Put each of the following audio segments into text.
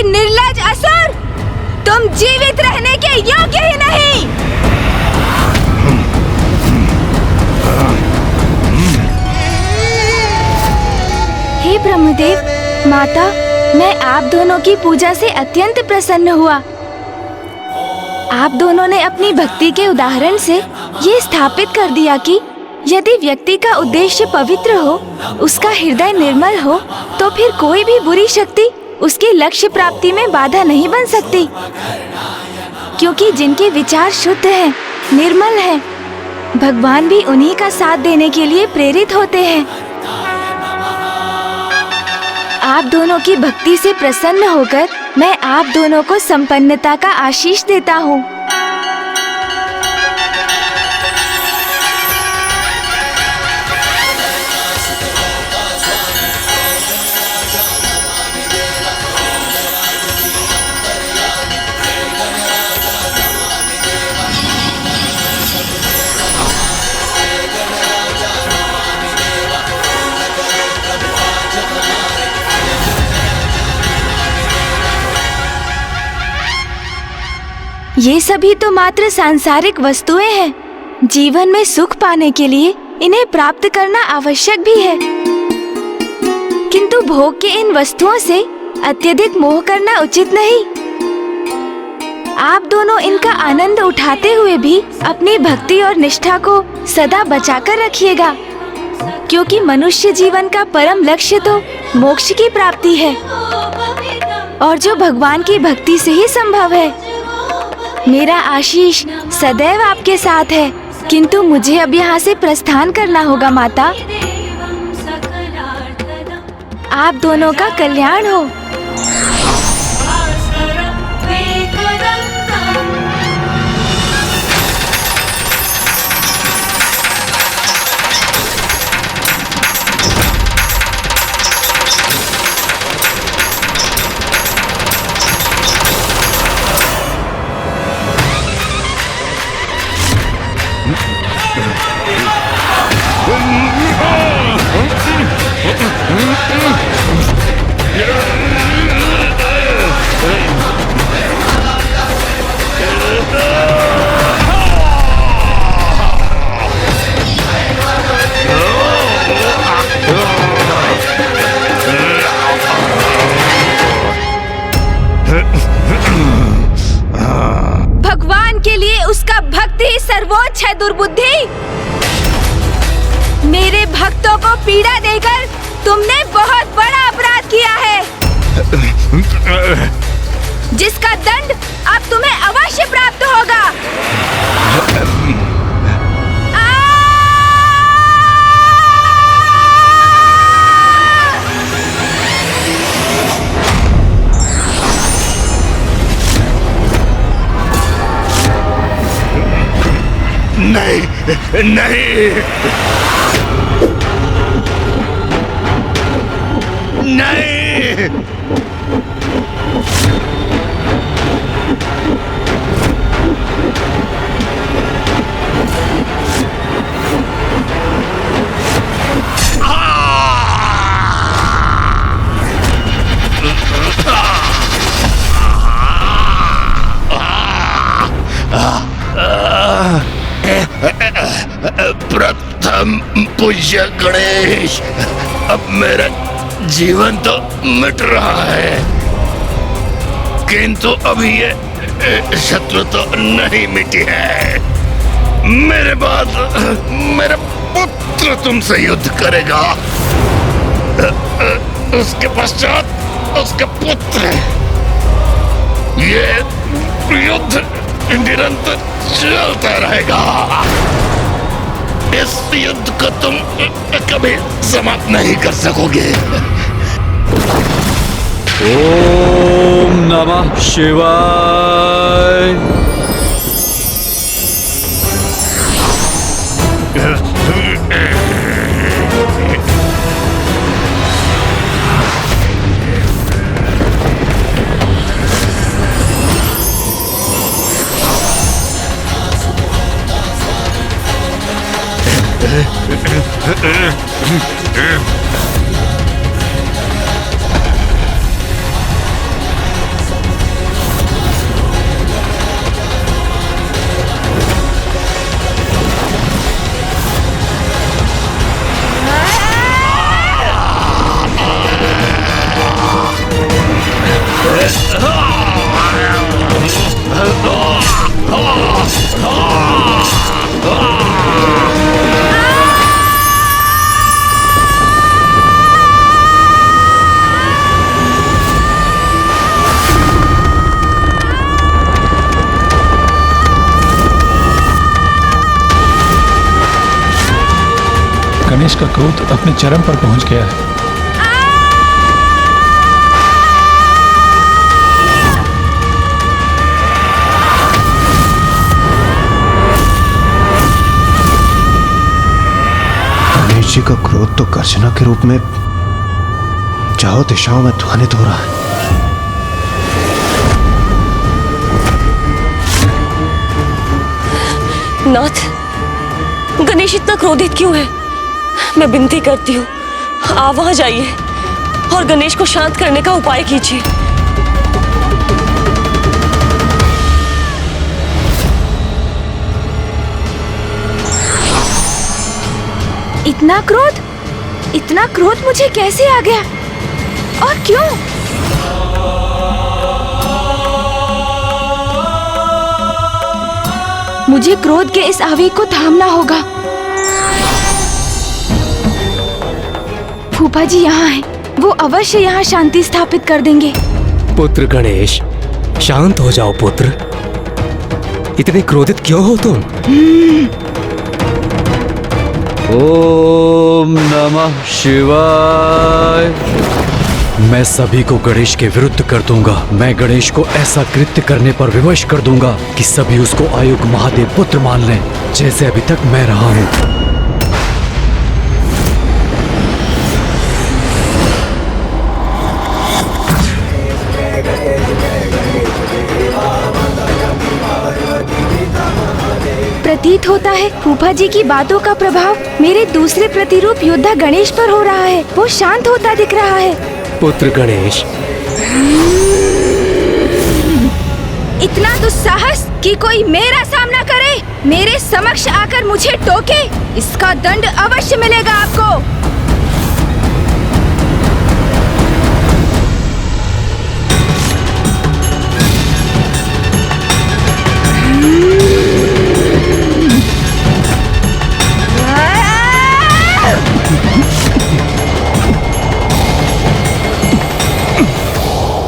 निर्लज असुर, तुम जीवित रहने के योग्य ही नहीं। हे ब्रह्मदेव, माता, मैं आप दोनों की पूजा से अत्यंत प्रसन्न हुआ। आप दोनों ने अपनी भक्ति के उदाहरण से ये स्थापित कर दिया कि यदि व्यक्ति का उद्देश्य पवित्र हो, उसका हृदय निर्मल हो, तो फिर कोई भी बुरी शक्ति उसके लक्ष्य प्राप्ति में बाधा नहीं बन सकती, क्योंकि जिनके विचार शुद्ध हैं, निर्मल हैं, भगवान भी उन्हीं का साथ देने के लिए प्रेरित होते हैं। आप दोनों की भक्ति से प्रसन्न होकर मैं आप दोनों को संपन्नता का आशीष देता हूँ। ये सभी तो मात्र सांसारिक वस्तुएं हैं। जीवन में सुख पाने के लिए इन्हें प्राप्त करना आवश्यक भी है, किंतु भोग के इन वस्तुओं से अत्यधिक मोह करना उचित नहीं। आप दोनों इनका आनंद उठाते हुए भी अपनी भक्ति और निष्ठा को सदा बचाकर रखिएगा, क्योंकि मनुष्य जीवन का परम लक्ष्य तो मोक्ष की प्राप्ति है, और जो भगवान की भक्ति से ही संभव है। मेरा आशीष सदैव आपके साथ है, किंतु मुझे अब यहाँ से प्रस्थान करना होगा माता। आप दोनों का कल्याण हो। भगवान के लिए उसका भक्ति ही सर्वोच्च है। दुर्बुद्धि, मेरे भक्तों को पीड़ा देकर तुमने बहुत बड़ा अपराध किया है, जिसका दंड अब तुम्हें अवश्य प्राप्त होगा। नहीं, नहीं, नहीं। प्रथम पूज्य गणेश, अब मेरा जीवन तो मिट रहा है, किंतु अभी ये शत्रु तो नहीं मिटी है। मेरे बाद मेरा पुत्र तुमसे युद्ध करेगा, उसके पश्चात उसका पुत्र। ये युद्ध निरंतर चलता रहेगा। इस युद्ध को तुम कभी समाप्त नहीं कर सकोगे। ओम नमः शिवाय। गणेश का क्रोध अपने चरम पर पहुंच गया है। गणेश जी का क्रोध तो गर्जना के रूप में चारों दिशाओं में ध्वनित हो रहा है। नाथ, गणेश इतना क्रोधित क्यों है? मैं विनती करती हूँ, आप वहां जाइए और गणेश को शांत करने का उपाय कीजिए। इतना क्रोध मुझे कैसे आ गया और क्यों? मुझे क्रोध के इस आवेग को थामना होगा। फूफा जी यहाँ हैं, वो अवश्य यहाँ शांति स्थापित कर देंगे। पुत्र गणेश, शांत हो जाओ पुत्र। इतने क्रोधित क्यों हो तुम? ओम नमः शिवाय। मैं सभी को गणेश के विरुद्ध कर दूंगा। मैं गणेश को ऐसा कृत्य करने पर विवश कर दूंगा कि सभी उसको आयुग महादेव पुत्र मान लें, जैसे अभी तक मैं रहा हूं। प्रतीत होता है फूफा जी की बातों का प्रभाव मेरे दूसरे प्रतिरूप योद्धा गणेश पर हो रहा है। वो शांत होता दिख रहा है। पुत्र गणेश, इतना दुस्साहस कि कोई मेरा सामना करे, मेरे समक्ष आकर मुझे टोके, इसका दंड अवश्य मिलेगा आपको।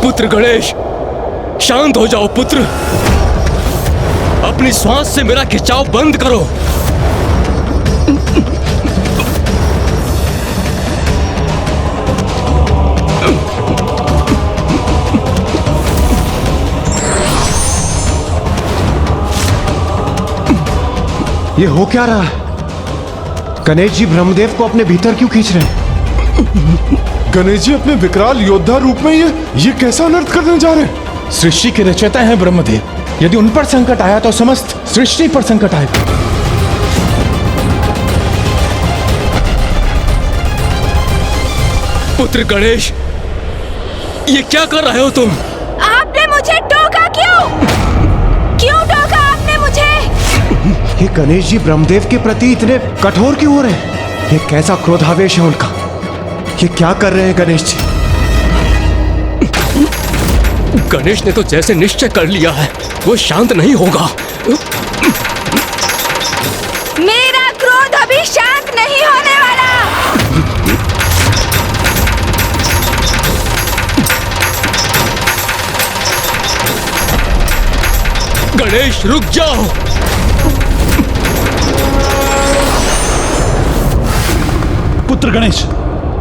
पुत्र गणेश, शांत हो जाओ पुत्र। अपनी श्वास से मेरा खिंचाव बंद करो। ये हो क्या रहा है? गणेश जी ब्रह्मदेव को अपने भीतर क्यों खींच रहे हैं? गणेश जी अपने विकराल योद्धा रूप में ये कैसा अनर्थ करने जा रहे हैं? सृष्टि के रचयिता हैं ब्रह्मदेव। यदि उन पर संकट आया तो समस्त सृष्टि पर संकट आएगा। पुत्र गणेश, ये क्या कर रहे हो तुम? आपने मुझे टोका क्यों? क्यों टोका आपने मुझे? ये गणेश जी ब्रह्मदेव के प्रति इतने कठोर क्यों हो रहे हैं? ये कैसा क्रोधावेश है उनका? ये क्या कर रहे हैं गणेश जी? गणेश ने तो जैसे निश्चय कर लिया है, वो शांत नहीं होगा। मेरा क्रोध अभी शांत नहीं होने वाला। गणेश रुक जाओ। पुत्र गणेश,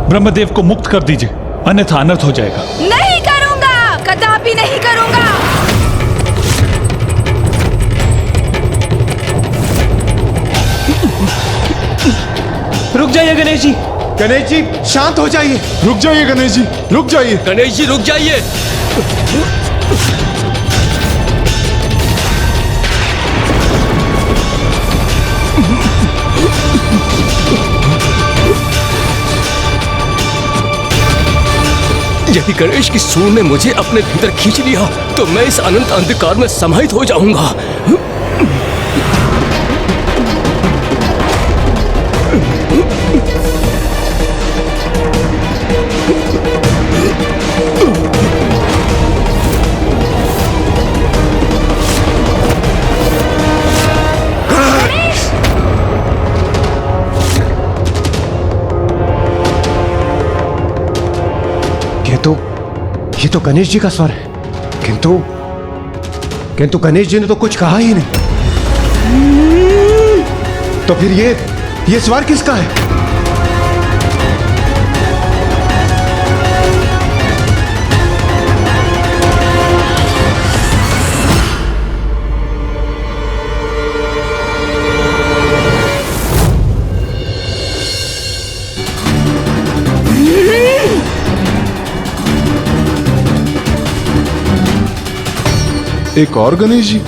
ब्रह्मदेव को मुक्त कर दीजिए, अन्यथा अनर्थ हो जाएगा। नहीं करूंगा, कदापि नहीं करूंगा। रुक जाइए गणेश जी। गणेश जी शांत हो जाइए। रुक जाइए गणेश जी, रुक जाइए। गणेश जी रुक जाइए। यदि गणेश की सूंड ने मुझे अपने भीतर खींच लिया तो मैं इस अनंत अंधकार में समाहित हो जाऊंगा। गणेश जी का स्वर है, किंतु गणेश जी ने तो कुछ कहा ही नहीं। तो फिर ये स्वर किसका है? एक और गणेश जी?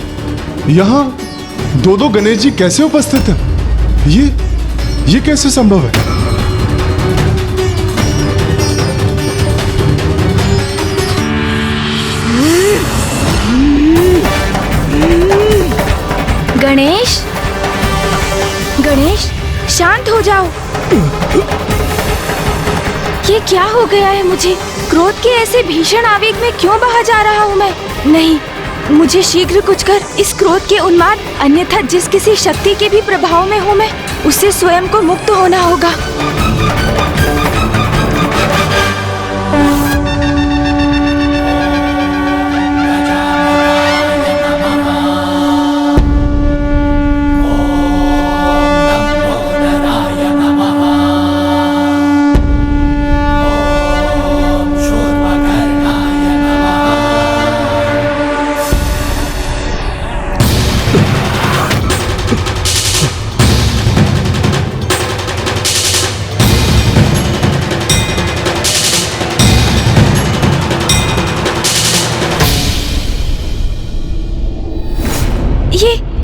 यहाँ दो गणेश जी कैसे उपस्थित हैं? ये कैसे संभव है? गणेश, गणेश, शांत हो जाओ। ये क्या हो गया है मुझे? क्रोध के ऐसे भीषण आवेग में क्यों बहा जा रहा हूँ मैं? नहीं, मुझे शीघ्र कुछ कर इस क्रोध के उन्माद, अन्यथा जिस किसी शक्ति के भी प्रभाव में हूँ मैं, उससे स्वयं को मुक्त होना होगा।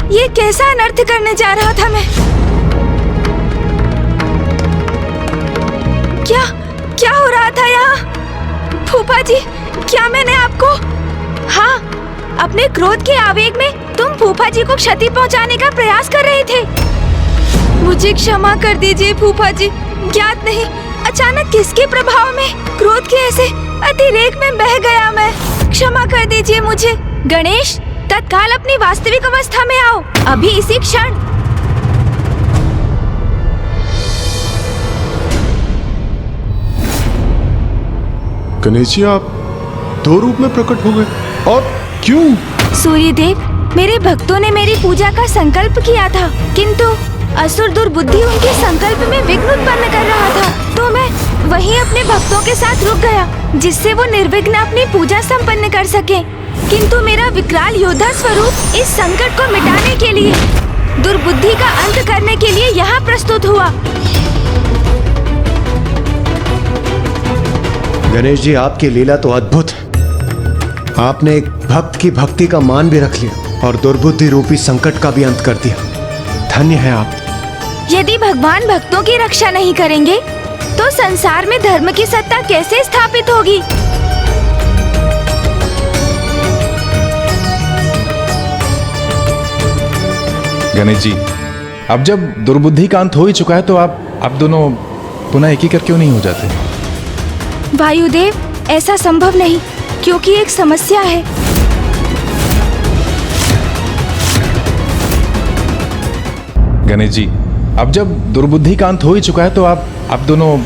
ये कैसा अनर्थ करने जा रहा था मैं? क्या हो रहा था यहाँ? फूफा जी, क्या मैंने आपको? हाँ, अपने क्रोध के आवेग में तुम फूफा जी को क्षति पहुँचाने का प्रयास कर रहे थे। मुझे क्षमा कर दीजिए फूफा जी, ज्ञात नहीं अचानक किसके प्रभाव में क्रोध के ऐसे अतिरेक में बह गया मैं। क्षमा कर दीजिए मुझे। गणेश, तत्काल अपनी वास्तविक अवस्था में आओ, अभी इसी क्षण। गणेश जी, आप दो रूप में प्रकट हो गए, और क्यों? सूर्यदेव, मेरे भक्तों ने मेरी पूजा का संकल्प किया था, किंतु असुर दुर्बुद्धि उनके संकल्प में विघ्न उत्पन्न कर रहा था, तो मैं वहीं अपने भक्तों के साथ रुक गया, जिससे वो निर्विघ्न अपनी पूजा संपन्न कर सके। किंतु मेरा विकराल योद्धा स्वरूप इस संकट को मिटाने के लिए, दुर्बुद्धि का अंत करने के लिए यहाँ प्रस्तुत हुआ। गणेश जी, आपकी लीला तो अद्भुत है। आपने एक भक्त की भक्ति का मान भी रख लिया और दुर्बुद्धि रूपी संकट का भी अंत कर दिया। धन्य है आप। यदि भगवान भक्तों की रक्षा नहीं करेंगे तो संसार में धर्म की सत्ता कैसे स्थापित होगी? गणेश जी, अब जब दुर्बुद्धि का अंत हो ही चुका है, तो आप दोनों पुनः एक ही कर क्यों नहीं हो जाते? वायुदेव, ऐसा संभव नहीं, क्योंकि एक समस्या है। गणेश जी, अब जब दुर्बुद्धि का अंत हो ही चुका है, तो आप दोनों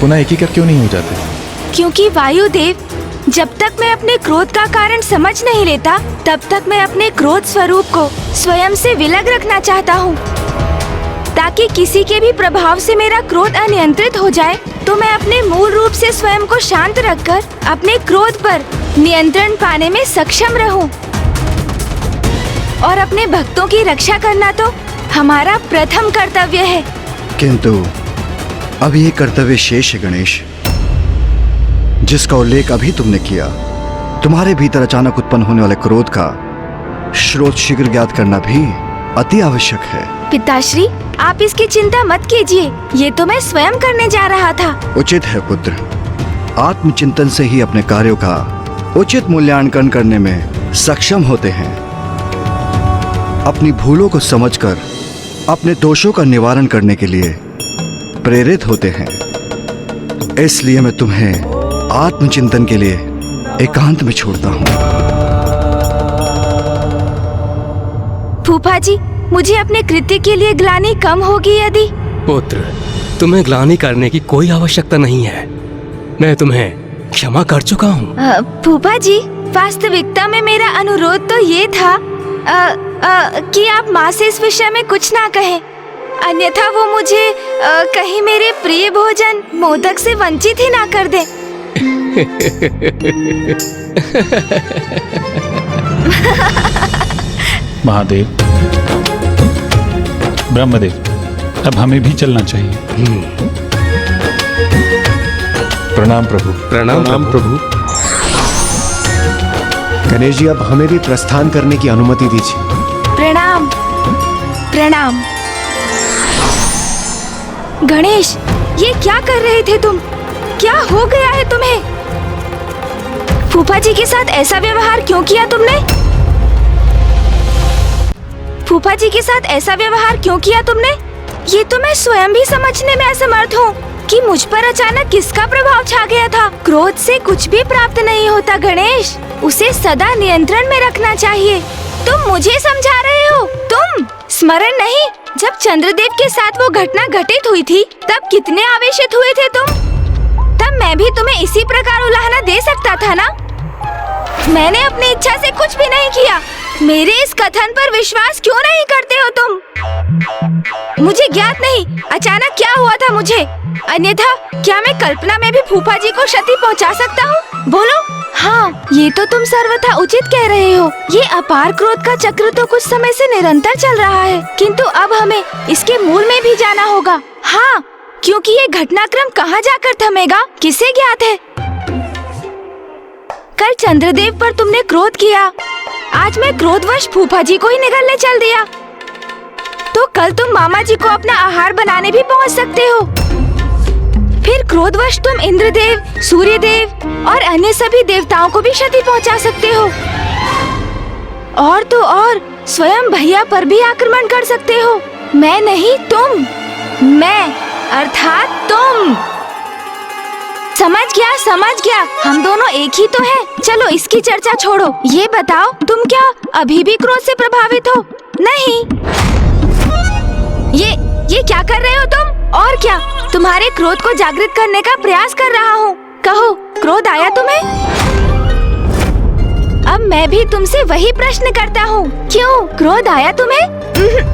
पुनः एक ही कर क्यों नहीं हो जाते? क्योंकि वायुदेव, जब तक मैं अपने क्रोध का कारण समझ नहीं लेता, तब तक मैं अपने क्रोध स्वरूप को स्वयं से विलग रखना चाहता हूँ, ताकि किसी के भी प्रभाव से मेरा क्रोध अनियंत्रित हो जाए, तो मैं अपने मूल रूप से स्वयं को शांत रखकर अपने क्रोध पर नियंत्रण पाने में सक्षम रहूं। और अपने भक्तों की रक्षा करना तो हमारा प्रथम कर्तव्य है। किंतु अब ये कर्तव्य शेष है गणेश, जिसका उल्लेख अभी तुमने किया। तुम्हारे भीतर अचानक उत्पन्न होने वाले क्रोध का स्रोत शीघ्र ज्ञात करना भी अति आवश्यक है। पिताश्री, आप इसकी चिंता मत कीजिए, ये तो मैं स्वयं करने जा रहा था। उचित है पुत्र, आत्मचिंतन से ही अपने कार्यों का उचित मूल्यांकन करने में सक्षम होते हैं। अपनी भूलों को समझकर अपने दोषों का निवारण करने के लिए प्रेरित होते हैं। इसलिए मैं तुम्हें आत्मचिंतन के लिए एकांत में छोड़ता हूँ। फूफा जी, मुझे अपने कृत्य के लिए ग्लानि कम होगी यदि? पुत्र, तुम्हें ग्लानि करने की कोई आवश्यकता नहीं है। मैं तुम्हें क्षमा कर चुका हूँ। फूफा जी, वास्तविकता में मेरा अनुरोध तो ये था कि आप माँ से इस विषय में कुछ ना कहें, अन्यथा वो मुझे कहीं मेरे प्रिय भोजन मोदक से वंचित ही ना कर दे। महादेव, ब्रह्मदेव, अब हमें भी चलना चाहिए। प्रणाम प्रभु। प्रणाम प्रभु। गणेश जी, अब हमें भी प्रस्थान करने की अनुमति दीजिए। प्रणाम प्रणाम। गणेश, ये क्या कर रहे थे तुम? क्या हो गया है तुम्हें? फूफा जी के साथ ऐसा व्यवहार क्यों किया तुमने? फूफा जी के साथ ऐसा व्यवहार क्यों किया तुमने? ये तो मैं स्वयं भी समझने में असमर्थ हूँ कि मुझ पर अचानक किसका प्रभाव छा गया था। क्रोध से कुछ भी प्राप्त नहीं होता गणेश, उसे सदा नियंत्रण में रखना चाहिए। तुम मुझे समझा रहे हो? तुम स्मरण नहीं, जब चंद्रदेव के साथ वो घटना घटित हुई थी तब कितने आवेशित हुए थे तुम? तब मैं भी तुम्हें इसी प्रकार उलाहना दे सकता था ना? मैंने अपनी इच्छा से कुछ भी नहीं किया। मेरे इस कथन पर विश्वास क्यों नहीं करते हो तुम? मुझे ज्ञात नहीं अचानक क्या हुआ था मुझे, अन्यथा क्या मैं कल्पना में भी फूफा जी को क्षति पहुंचा सकता हूँ? बोलो। हाँ, ये तो तुम सर्वथा उचित कह रहे हो। ये अपार क्रोध का चक्र तो कुछ समय से निरंतर चल रहा है, किंतु अब हमें इसके मूल में भी जाना होगा। हाँ, क्योंकि ये घटनाक्रम कहाँ जाकर थमेगा किसे ज्ञात है। कल चंद्रदेव पर तुमने क्रोध किया, आज मैं क्रोधवश फूफा जी को ही निगलने चल दिया, तो कल तुम मामा जी को अपना आहार बनाने भी पहुंच सकते हो। फिर क्रोधवश तुम इंद्रदेव, सूर्यदेव और अन्य सभी देवताओं को भी क्षति पहुंचा सकते हो। और तो और स्वयं भैया पर भी आक्रमण कर सकते हो। मैं नहीं, तुम। मैं अर्थात तुम। समझ गया, हम दोनों एक ही तो हैं। चलो इसकी चर्चा छोड़ो, ये बताओ तुम क्या अभी भी क्रोध से प्रभावित हो? नहीं। ये क्या कर रहे हो तुम? और क्या, तुम्हारे क्रोध को जागृत करने का प्रयास कर रहा हूँ। कहो, क्रोध आया तुम्हें? अब मैं भी तुमसे वही प्रश्न करता हूँ, क्यों क्रोध आया तुम्हें?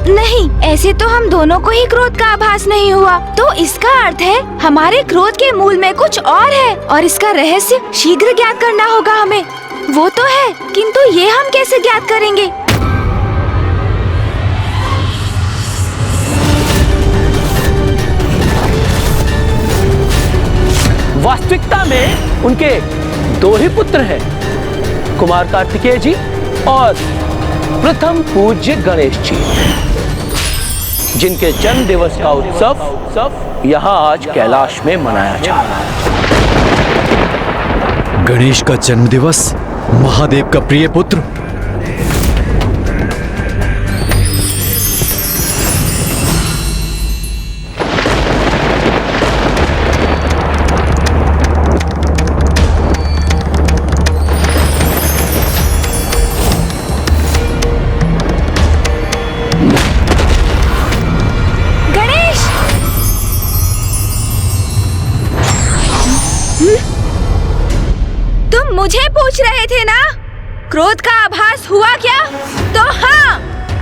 नहीं, ऐसे तो हम दोनों को ही क्रोध का आभास नहीं हुआ, तो इसका अर्थ है हमारे क्रोध के मूल में कुछ और है और इसका रहस्य शीघ्र ज्ञात करना होगा हमें। वो तो है, किंतु ये हम कैसे ज्ञात करेंगे? वास्तविकता में उनके दो ही पुत्र हैं, कुमार कार्तिकेय जी और प्रथम पूज्य गणेश जी, जिनके जन्म दिवस का उत्सव यहाँ आज कैलाश में मनाया जा रहा है। गणेश का जन्म दिवस, महादेव का प्रिय पुत्र। मुझे पूछ रहे थे ना, क्रोध का आभास हुआ क्या? तो हाँ,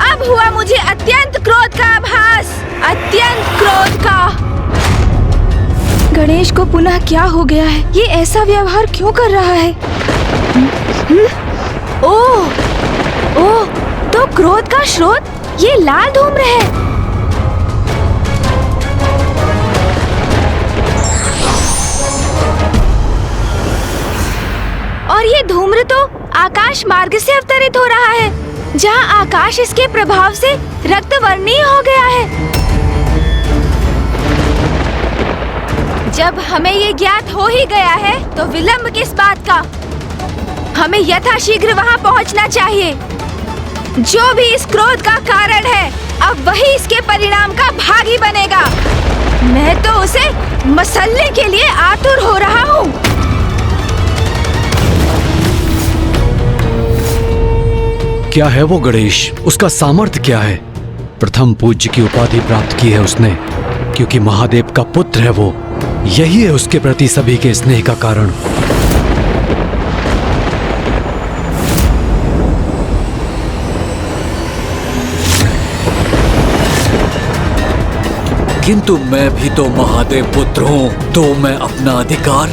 अब हुआ मुझे अत्यंत क्रोध का आभास, अत्यंत क्रोध का। गणेश को पुनः क्या हो गया है? ये ऐसा व्यवहार क्यों कर रहा है? ओह, तो क्रोध का स्रोत ये लाल धूम्र है। और ये धूम्र तो आकाश मार्ग से अवतरित हो रहा है, जहाँ आकाश इसके प्रभाव से रक्तवर्णीय हो गया है। जब हमें ये ज्ञात हो ही गया है, तो विलंब किस बात का? हमें यथाशीघ्र वहाँ पहुँचना चाहिए। जो भी इस क्रोध का कारण है, अब वही इसके परिणाम का भागी बनेगा। मैं तो उसे मसलने के लिए आतुर हो रहा हूँ। क्या है वो गणेश? उसका सामर्थ्य क्या है? प्रथम पूज्य की उपाधि प्राप्त की है उसने, क्योंकि महादेव का पुत्र है वो। यही है उसके प्रति सभी के स्नेह का कारण। किंतु मैं भी तो महादेव पुत्र हूँ, तो मैं अपना अधिकार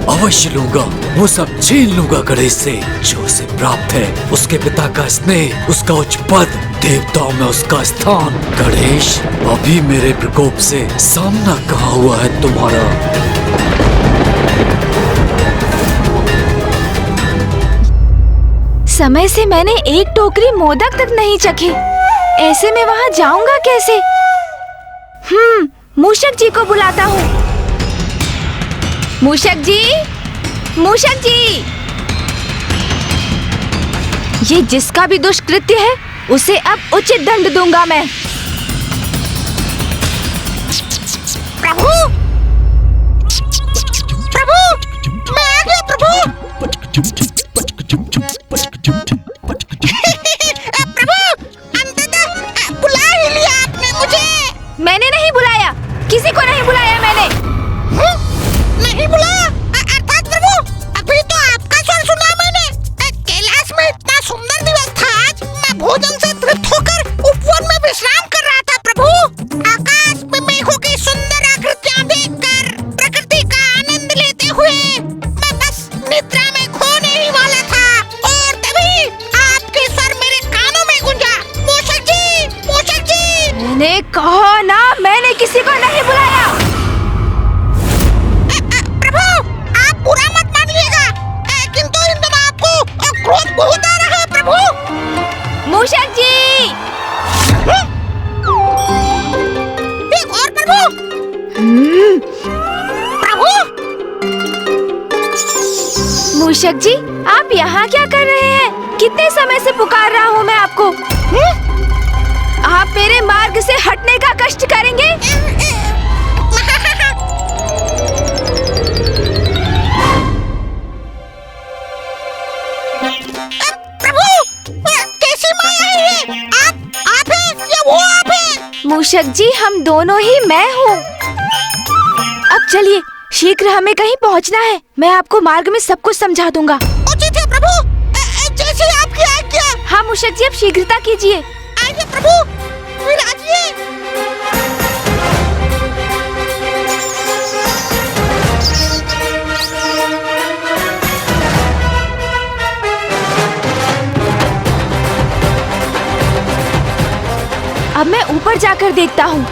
अवश्य लूंगा। वो सब छीन लूंगा गणेश से जो उसे प्राप्त है। उसके पिता का स्नेह, उसका उच्च पद, देवताओं में उसका स्थान। गणेश, अभी मेरे प्रकोप से सामना कहाँ हुआ है तुम्हारा? समय से मैंने एक टोकरी मोदक तक नहीं चखे, ऐसे में वहाँ जाऊंगा कैसे? मूषक जी को बुलाता हूँ। मूषक जी, मूषक जी, ये जिसका भी दुष्कृत्य है उसे अब उचित दंड दूंगा मैं। प्रभु, प्रभु, मैं आ गया प्रभु। प्रभु, अंततः बुला ही लिया आपने मुझे। मैंने नहीं बुलाया, किसी को नहीं बुलाया मैंने। नहीं बुलाया? अर्थात प्रभु, अभी तो आपका स्वर सुना मैंने। कैलाश में इतना सुंदर दिवस था आज। मैं भोजन से तृप्त होकर उपवन में विश्राम कर रहा था प्रभु। आकाश में मेघों की सुंदर आकृतियां देखकर प्रकृति का आनंद लेते हुए मैं बस निद्रा में खोने ही वाला था, और तभी आपके स्वर मेरे कानों में गूंजा। मूषक जी, मूषक जी। मैंने कहा ना, मैंने किसी को नहीं बुलाया। बुरा मत मानिएगा, किंतु इन दिनों आपको क्रोध बहुत आ रहा है प्रभु। मूषक जी, एक और प्रभु। प्रभु, मूषक जी, आप यहाँ क्या कर रहे हैं? कितने समय से पुकार रहा हूँ मैं आपको। आप मेरे मार्ग से हटने का कष्ट करेंगे? मूषक जी, हम दोनों ही मैं हूँ। अब चलिए, शीघ्र हमें कहीं पहुँचना है। मैं आपको मार्ग में सब कुछ समझा दूंगा। उचित है प्रभु, जैसे आपकी आज्ञा। हाँ मूषक जी, अब शीघ्रता कीजिए। आइए प्रभु, विराजिए। अब मैं ऊपर जाकर देखता हूँ।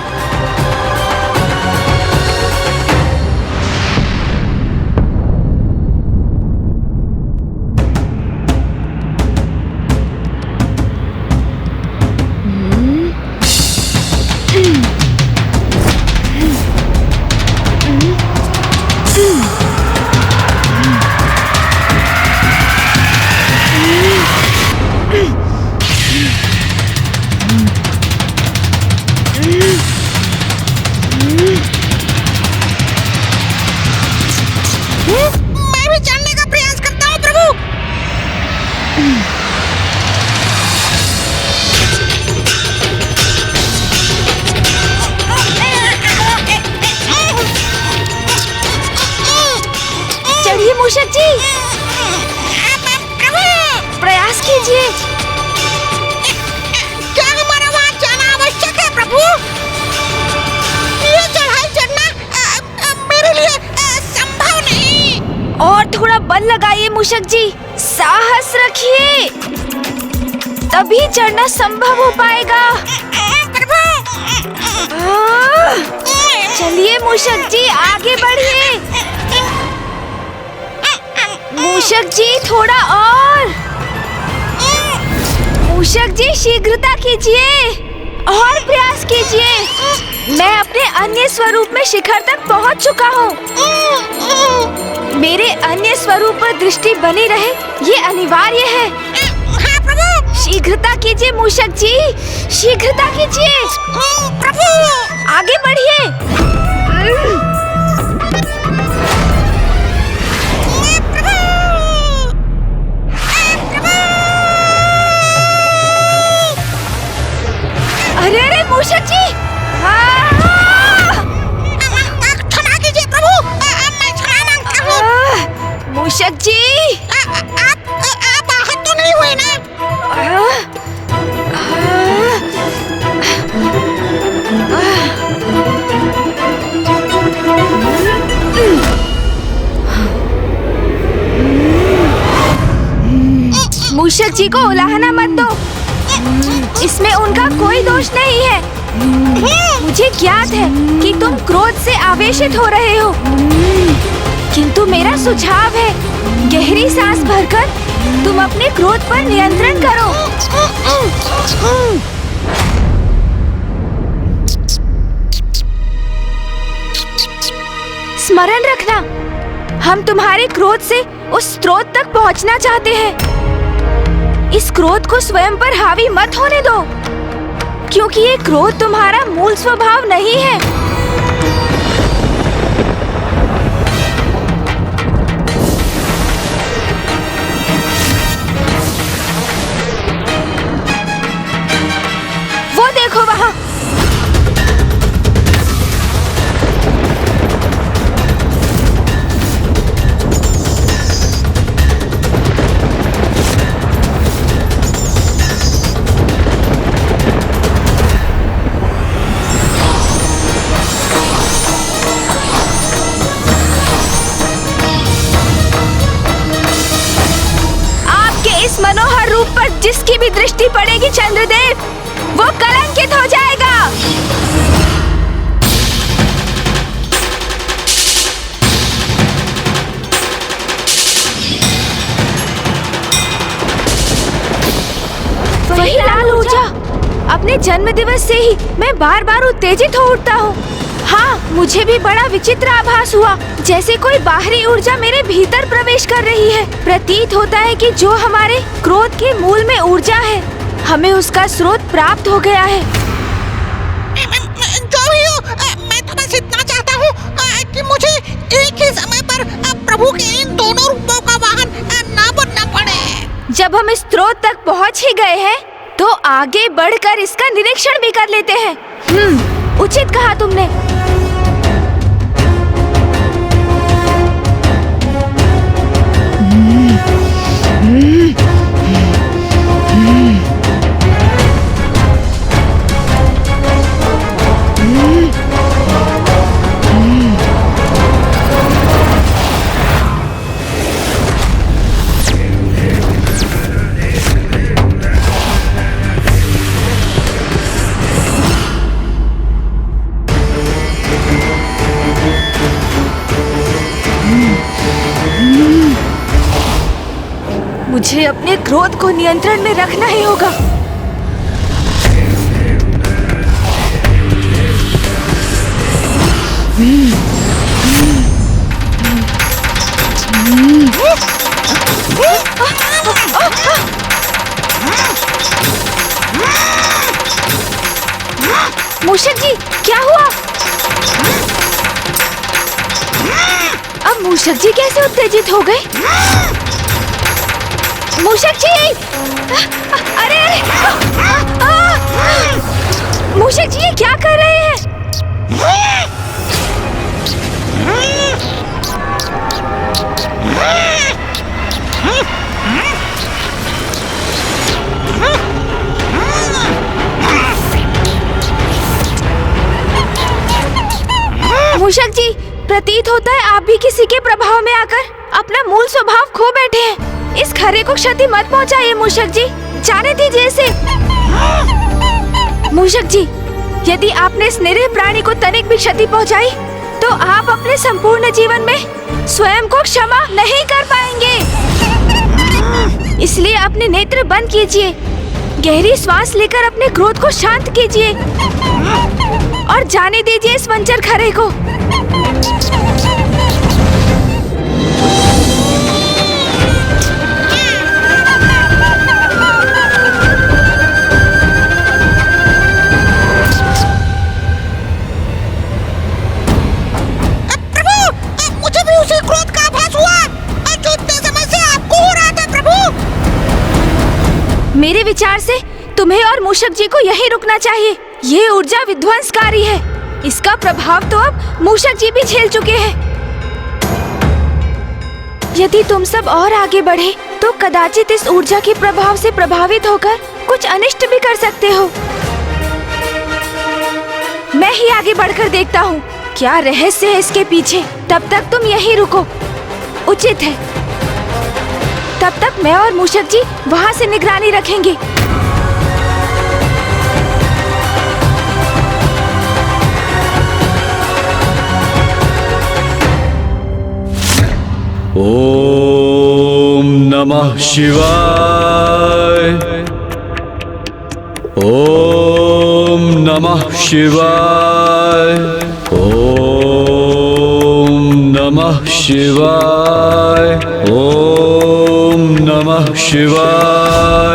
मैं भी जानने का प्रयास करता हूँ प्रभु। चढ़िए मूषक जी, प्रयास कीजिए। क्या हमारा वहाँ जाना आवश्यक है प्रभु? ये चढ़ाई चढ़ना मेरे लिए संभव नहीं। और थोड़ा बल लगाइए मूषक जी, साहस रखिए, तभी चढ़ना संभव हो पाएगा। चलिए मूषक जी, आगे बढ़िए। मूषक जी, थोड़ा और। मूषक जी, शीघ्रता कीजिए और प्रयास कीजिए। मैं अपने अन्य स्वरूप में शिखर तक पहुंच चुका हूँ। मेरे अन्य स्वरूप पर दृष्टि बनी रहे, ये अनिवार्य है। हाँ प्रभु। शीघ्रता कीजिए मूषक जी, शीघ्रता कीजिए। प्रभु, आगे बढ़िए। अरे अरे मूषक जी, क्षमा कीजिए प्रभु, मैं क्षमा मांगता हूँ। मूषक जी, आप आहत तो नहीं हुए ना? मूषक जी को उलाहना मत दो। इसमें उनका कोई दोष नहीं है। मुझे ज्ञात है कि तुम क्रोध से आवेशित हो रहे हो, किंतु मेरा सुझाव है, गहरी सांस भरकर तुम अपने क्रोध पर नियंत्रण करो। स्मरण रखना, हम तुम्हारे क्रोध से उस स्रोत तक पहुंचना चाहते हैं। इस क्रोध को स्वयं पर हावी मत होने दो, क्योंकि ये क्रोध तुम्हारा मूल स्वभाव नहीं है। वो देखो वहाँ। मनोहर रूप पर जिसकी भी दृष्टि पड़ेगी चंद्रदेव, वो कलंकित हो जाएगा। वही लाल ऊर्जा। अपने जन्म दिवस से ही मैं बार बार उत्तेजित हो उठता हूँ। हाँ, मुझे भी बड़ा विचित्र आभास हुआ, जैसे कोई बाहरी ऊर्जा मेरे भीतर प्रवेश कर रही है। प्रतीत होता है कि जो हमारे क्रोध के मूल में ऊर्जा है, हमें उसका स्रोत प्राप्त हो गया है। जो भी हो, मैं तो बस इतना चाहता हूँ कि मुझे एक ही समय पर प्रभु के इन दोनों रूपों का वाहन ना बनना पड़े। जब हम इस स्रोत तक पहुँच ही गए हैं, तो आगे बढ़कर इसका निरीक्षण भी कर लेते हैं। उचित कहा तुमने। मुझे अपने क्रोध को नियंत्रण में रखना ही होगा। मूषक जी, क्या हुआ? अब मूषक जी कैसे उत्तेजित हो गए? मूषक जी! अरे! मूषक जी, ये क्या कर रहे हैं? मूषक जी, प्रतीत होता है आप भी किसी के प्रभाव में आकर अपना मूल स्वभाव खो बैठे हैं। इस खरे को क्षति मत पहुंचाइए मूषक जी, जाने दीजिए इसे। मूषक जी, यदि आपने इस निरीह प्राणी को तनिक भी क्षति पहुंचाई, तो आप अपने संपूर्ण जीवन में स्वयं को क्षमा नहीं कर पाएंगे। इसलिए अपने नेत्र बंद कीजिए, गहरी श्वास लेकर अपने क्रोध को शांत कीजिए और जाने दीजिए इस वंचर खरे को। मेरे विचार से तुम्हें और मूषक जी को यहीं रुकना चाहिए। ये ऊर्जा विध्वंसकारी है, इसका प्रभाव तो अब मूषक जी भी झेल चुके हैं। यदि तुम सब और आगे बढ़े तो कदाचित इस ऊर्जा के प्रभाव से प्रभावित होकर कुछ अनिष्ट भी कर सकते हो। मैं ही आगे बढ़कर देखता हूँ क्या रहस्य है इसके पीछे। तब तक तुम यहीं रुको, उचित है। तब तक मैं और मूषक जी वहाँ से निगरानी रखेंगे। ओम नमः शिवाय। ओम नमः शिवाय। ओम नमः शिवाय। ओम नमः शिवाय।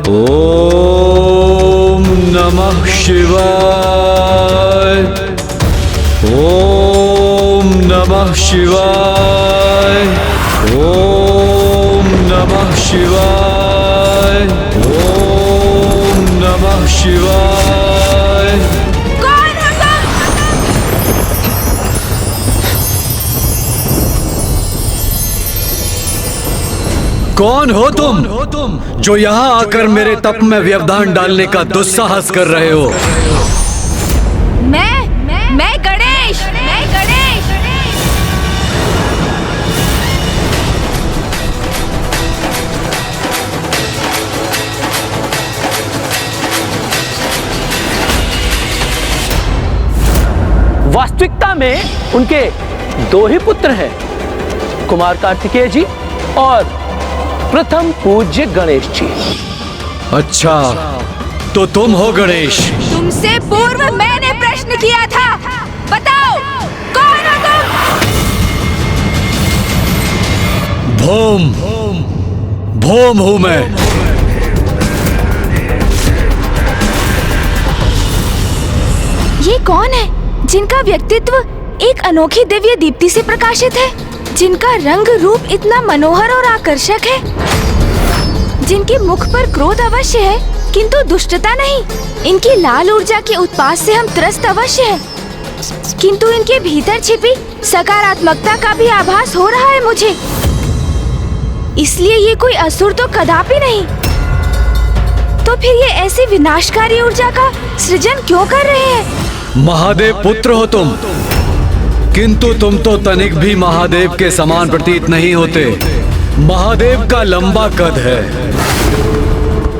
ओम नमः शिवाय। ओम नमः शिवाय। ओम नमः शिवाय। ओम नमः शिवाय। कौन हो तुम? कौन हो तुम जो यहाँ आकर मेरे तप में व्यवधान डालने का दुस्साहस कर रहे हो? मैं गणेश। वास्तविकता में उनके दो ही पुत्र हैं, कुमार कार्तिकेय जी और प्रथम पूज्य गणेश जी। अच्छा, तो तुम हो गणेश। तुमसे पूर्व मैंने प्रश्न किया था, बताओ कौन हो तुम? भोम हूं मैं। ये कौन है जिनका व्यक्तित्व एक अनोखी दिव्य दीप्ति से प्रकाशित है, जिनका रंग रूप इतना मनोहर और आकर्षक है, जिनके मुख पर क्रोध अवश्य है किंतु दुष्टता नहीं, इनकी लाल ऊर्जा के उत्पात से हम त्रस्त अवश्य हैं, किंतु इनके भीतर छिपी सकारात्मकता का भी आभास हो रहा है मुझे। इसलिए ये कोई असुर तो कदापि नहीं। तो फिर ये ऐसी विनाशकारी ऊर्जा का सृजन क्यों कर रहे हैं? महादेव पुत्र हो तुम, किंतु तुम तो तनिक भी महादेव के समान प्रतीत नहीं होते। महादेव का लंबा कद है,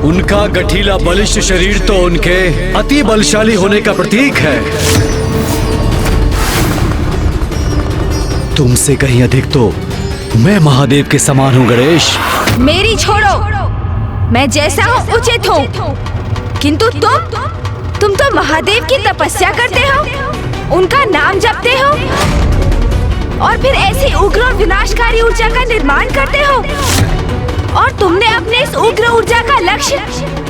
उनका गठीला बलिष्ठ शरीर तो उनके अति बलशाली होने का प्रतीक है। तुमसे कहीं अधिक तो मैं महादेव के समान हूँ गणेश। मेरी छोड़ो, मैं जैसा हूँ उचित हूँ, किंतु तुम तो महादेव की तपस्या करते हो, उनका नाम जपते हो और फिर ऐसी उग्र और विनाशकारी ऊर्जा का निर्माण करते हो। और तुमने अपने इस उग्र ऊर्जा का लक्ष्य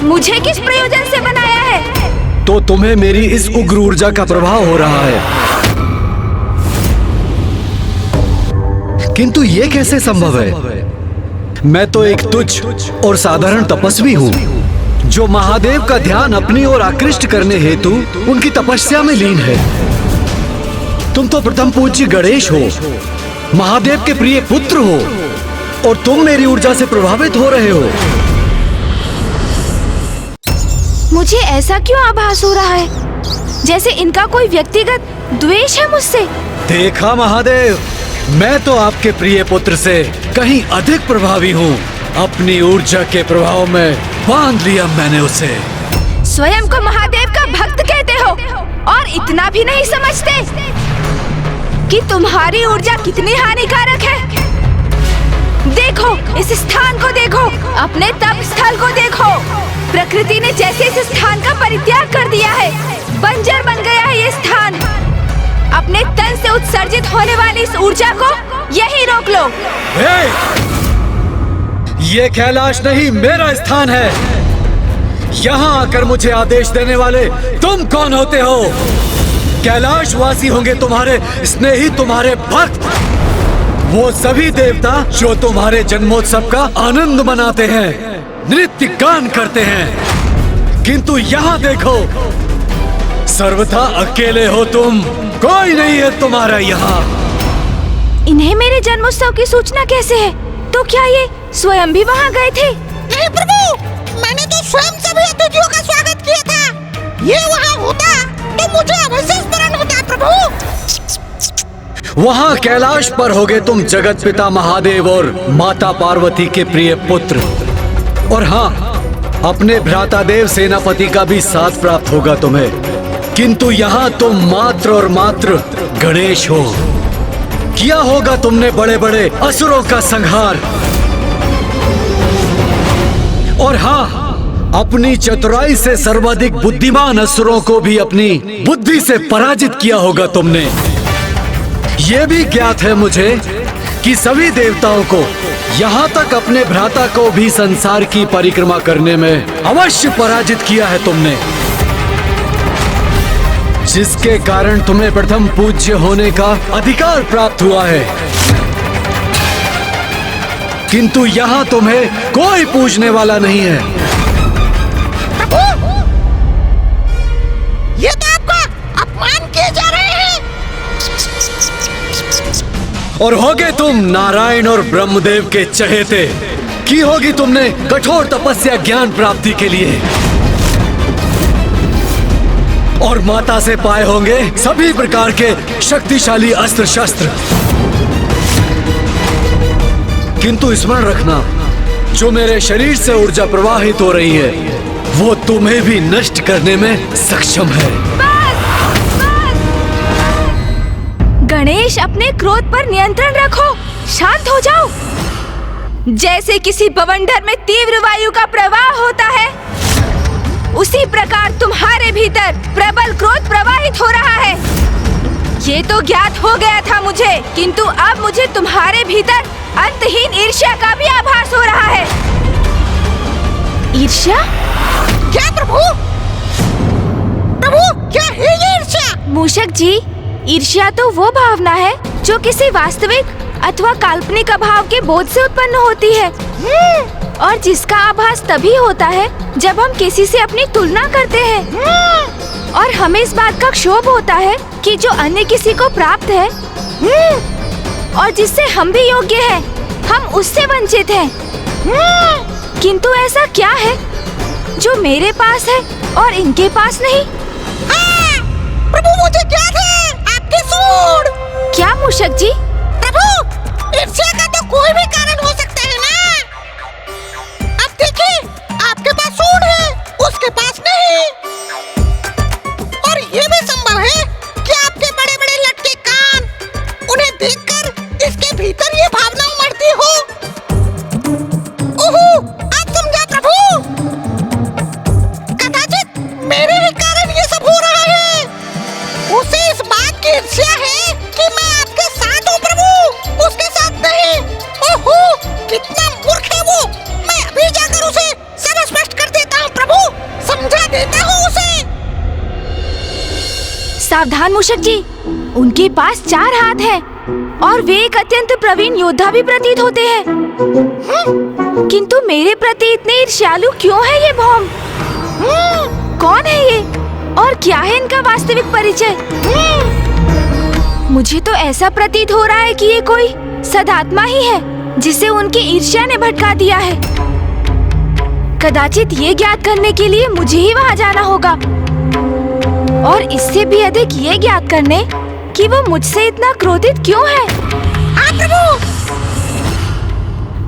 मुझे किस प्रयोजन से बनाया है? तो तुम्हें मेरी इस उग्र ऊर्जा का प्रभाव हो रहा है, किंतु ये कैसे संभव है? मैं तो एक तुच्छ और साधारण तपस्वी हूँ जो महादेव का ध्यान अपनी ओर आकृष्ट करने हेतु उनकी तपस्या में लीन है। तुम तो प्रथम पूज्य गणेश हो, महादेव के प्रिय पुत्र हो, और तुम मेरी ऊर्जा से प्रभावित हो रहे हो। मुझे ऐसा क्यों आभास हो रहा है जैसे इनका कोई व्यक्तिगत द्वेष है मुझसे? देखा महादेव, मैं तो आपके प्रिय पुत्र से कहीं अधिक प्रभावी हूँ। अपनी ऊर्जा के प्रभाव में बांध लिया मैंने उसे। स्वयं को महादेव का भक्त कहते हो और इतना भी नहीं समझते कि तुम्हारी ऊर्जा कितनी हानिकारक है। देखो इस स्थान को, देखो अपने तप स्थल को देखो। प्रकृति ने जैसे इस स्थान का परित्याग कर दिया है, बंजर बन गया है ये स्थान। अपने तन से उत्सर्जित होने वाली इस ऊर्जा को यही रोक लो। ये कैलाश नहीं मेरा स्थान है। यहाँ आकर मुझे आदेश देने वाले तुम कौन होते हो? कैलाश वासी होंगे तुम्हारे स्नेही, तुम्हारे भक्त, वो सभी देवता जो तुम्हारे जन्मोत्सव का आनंद मनाते हैं, नृत्य गान करते हैं। किंतु यहाँ देखो, सर्वथा अकेले हो तुम, कोई नहीं है तुम्हारा यहाँ। इन्हें मेरे जन्मोत्सव की सूचना कैसे है? तो क्या ये स्वयं भी वहाँ गए थे? नहीं प्रभु, मैंने तो स्वयं सभी अतिथियों का स्वागत किया था। ये वहाँ होता तो मुझे अवश्य स्मरण होता प्रभु। वहां कैलाश पर होगे तुम जगत पिता महादेव और माता पार्वती के प्रिय पुत्र। और हाँ, अपने भ्राता देव सेनापति का भी साथ प्राप्त होगा तुम्हें। किंतु यहाँ तुम मात्र और मात्र गणेश हो। किया होगा तुमने बड़े बड़े असुरों का संहार। और हाँ, अपनी चतुराई से सर्वाधिक बुद्धिमान असुरों को भी अपनी बुद्धि से पराजित किया होगा तुमने। ये भी ज्ञात है मुझे कि सभी देवताओं को, यहाँ तक अपने भ्राता को भी संसार की परिक्रमा करने में अवश्य पराजित किया है तुमने, जिसके कारण तुम्हें प्रथम पूज्य होने का अधिकार प्राप्त हुआ है। किंतु यहाँ तुम्हें कोई पूजने वाला नहीं है। प्रभु, ये तो आपका अपमान किए जा रहे हैं। और होगे तुम नारायण और ब्रह्मदेव के चहेते। की होगी तुमने कठोर तपस्या ज्ञान प्राप्ति के लिए, और माता से पाए होंगे सभी प्रकार के शक्तिशाली अस्त्र शस्त्र। किंतु स्मरण रखना, जो मेरे शरीर से ऊर्जा प्रवाहित हो रही है वो तुम्हें भी नष्ट करने में सक्षम है। गणेश, अपने क्रोध पर नियंत्रण रखो, शांत हो जाओ। जैसे किसी बवंडर में तीव्र वायु का प्रवाह होता है, उसी प्रकार तुम्हारे भीतर प्रबल क्रोध प्रवाहित हो रहा है। ये तो ज्ञात हो गया था मुझे, किंतु अब मुझे तुम्हारे भीतर अंतहीन ईर्ष्या का भी आभास हो रहा है। ईर्ष्या? क्या प्रभु? प्रभु, क्या है ये ईर्ष्या? मूषक जी, ईर्ष्या तो वो भावना है जो किसी वास्तविक अथवा काल्पनिक अभाव के बोध से उत्पन्न होती है, और जिसका आभास तभी होता है जब हम किसी से अपनी तुलना करते हैं, और हमें इस बात का क्षोभ होता है कि जो अन्य किसी को प्राप्त है और जिससे हम भी योग्य हैं, हम उससे वंचित हैं। किंतु ऐसा क्या है जो मेरे पास है और इनके पास नहीं? प्रभु, मुझे ज्ञात है आपके सूंड। क्या मूषक जी? प्रभु, ईर्ष्या का तो कोई भी कारण हो सकता है ना। अब देखिए, आपके पास सूंड है, उसके पास नहीं। और ये भी संभव है कि आपके बड़े बड़े लटके कान, उन्हें देखकर इसके भीतर ये भावना उमड़ती हो। ओहो, आप समझा प्रभु। कदाचित मेरे ही कारण ये सब हो रहा है। उसे इस बात की ईर्ष्या है कि मैं आपके साथ हूँ प्रभु, उसके साथ नहीं। ओहो, कितना मूर्ख है वो। मैं अभी जाकर उसे सब स्पष्ट कर देता हूँ प्रभु, समझा देता हूँ उसे। सावधान मूषक जी, उनके पास 4 हाथ हैं और वे एक अत्यंत प्रवीण योद्धा भी प्रतीत होते हैं। किंतु मेरे प्रति इतने ईर्ष्यालु क्यों है ये भौम? कौन है ये और क्या है इनका वास्तविक परिचय? मुझे तो ऐसा प्रतीत हो रहा है कि ये कोई सदात्मा ही है जिसे उनकी ईर्ष्या ने भटका दिया है। कदाचित ये ज्ञात करने के लिए मुझे ही वहाँ जाना होगा, और इससे भी अधिक ये ज्ञात करने कि वो मुझसे इतना क्रोधित क्यों है। हाँ प्रभु,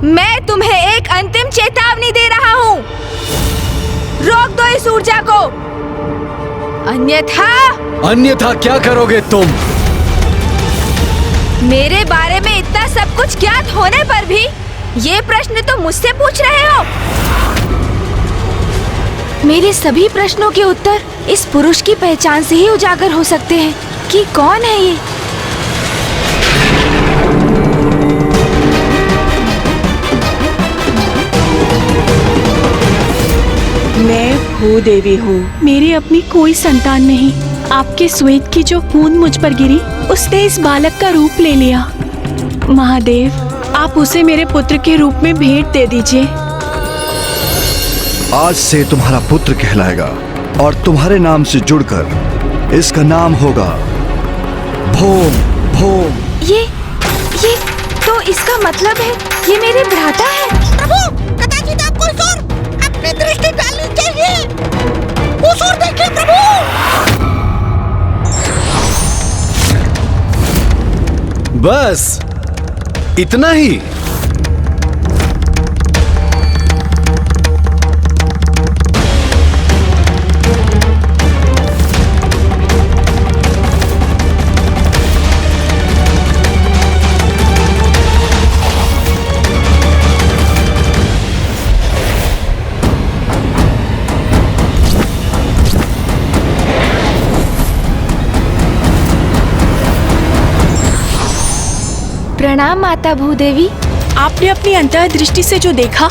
मैं तुम्हें एक अंतिम चेतावनी दे रहा हूँ, रोक दो इस ऊर्जा को, अन्यथा क्या करोगे तुम? मेरे बारे में इतना सब कुछ ज्ञात होने पर भी ये प्रश्न तो मुझसे पूछ रहे हो। मेरे सभी प्रश्नों के उत्तर इस पुरुष की पहचान से ही उजागर हो सकते हैं कि कौन है ये। मैं भूदेवी हूँ, मेरी अपनी कोई संतान नहीं। आपके श्वेत की जो बूंद मुझ पर गिरी, उसने इस बालक का रूप ले लिया। महादेव, आप उसे मेरे पुत्र के रूप में भेंट दे दीजिए। आज से तुम्हारा पुत्र कहलाएगा और तुम्हारे नाम से जुड़कर इसका नाम होगा भोम भोम। ये तो इसका मतलब है ये मेरे भ्राता है। प्रभु, कदाचित आपको इस ओर अपनी दृष्टि डालनी चाहिए। उस ओर देखिए प्रभु। बस इतना ही? प्रणाम माता भूदेवी। आपने अपनी अंतर्दृष्टि से जो देखा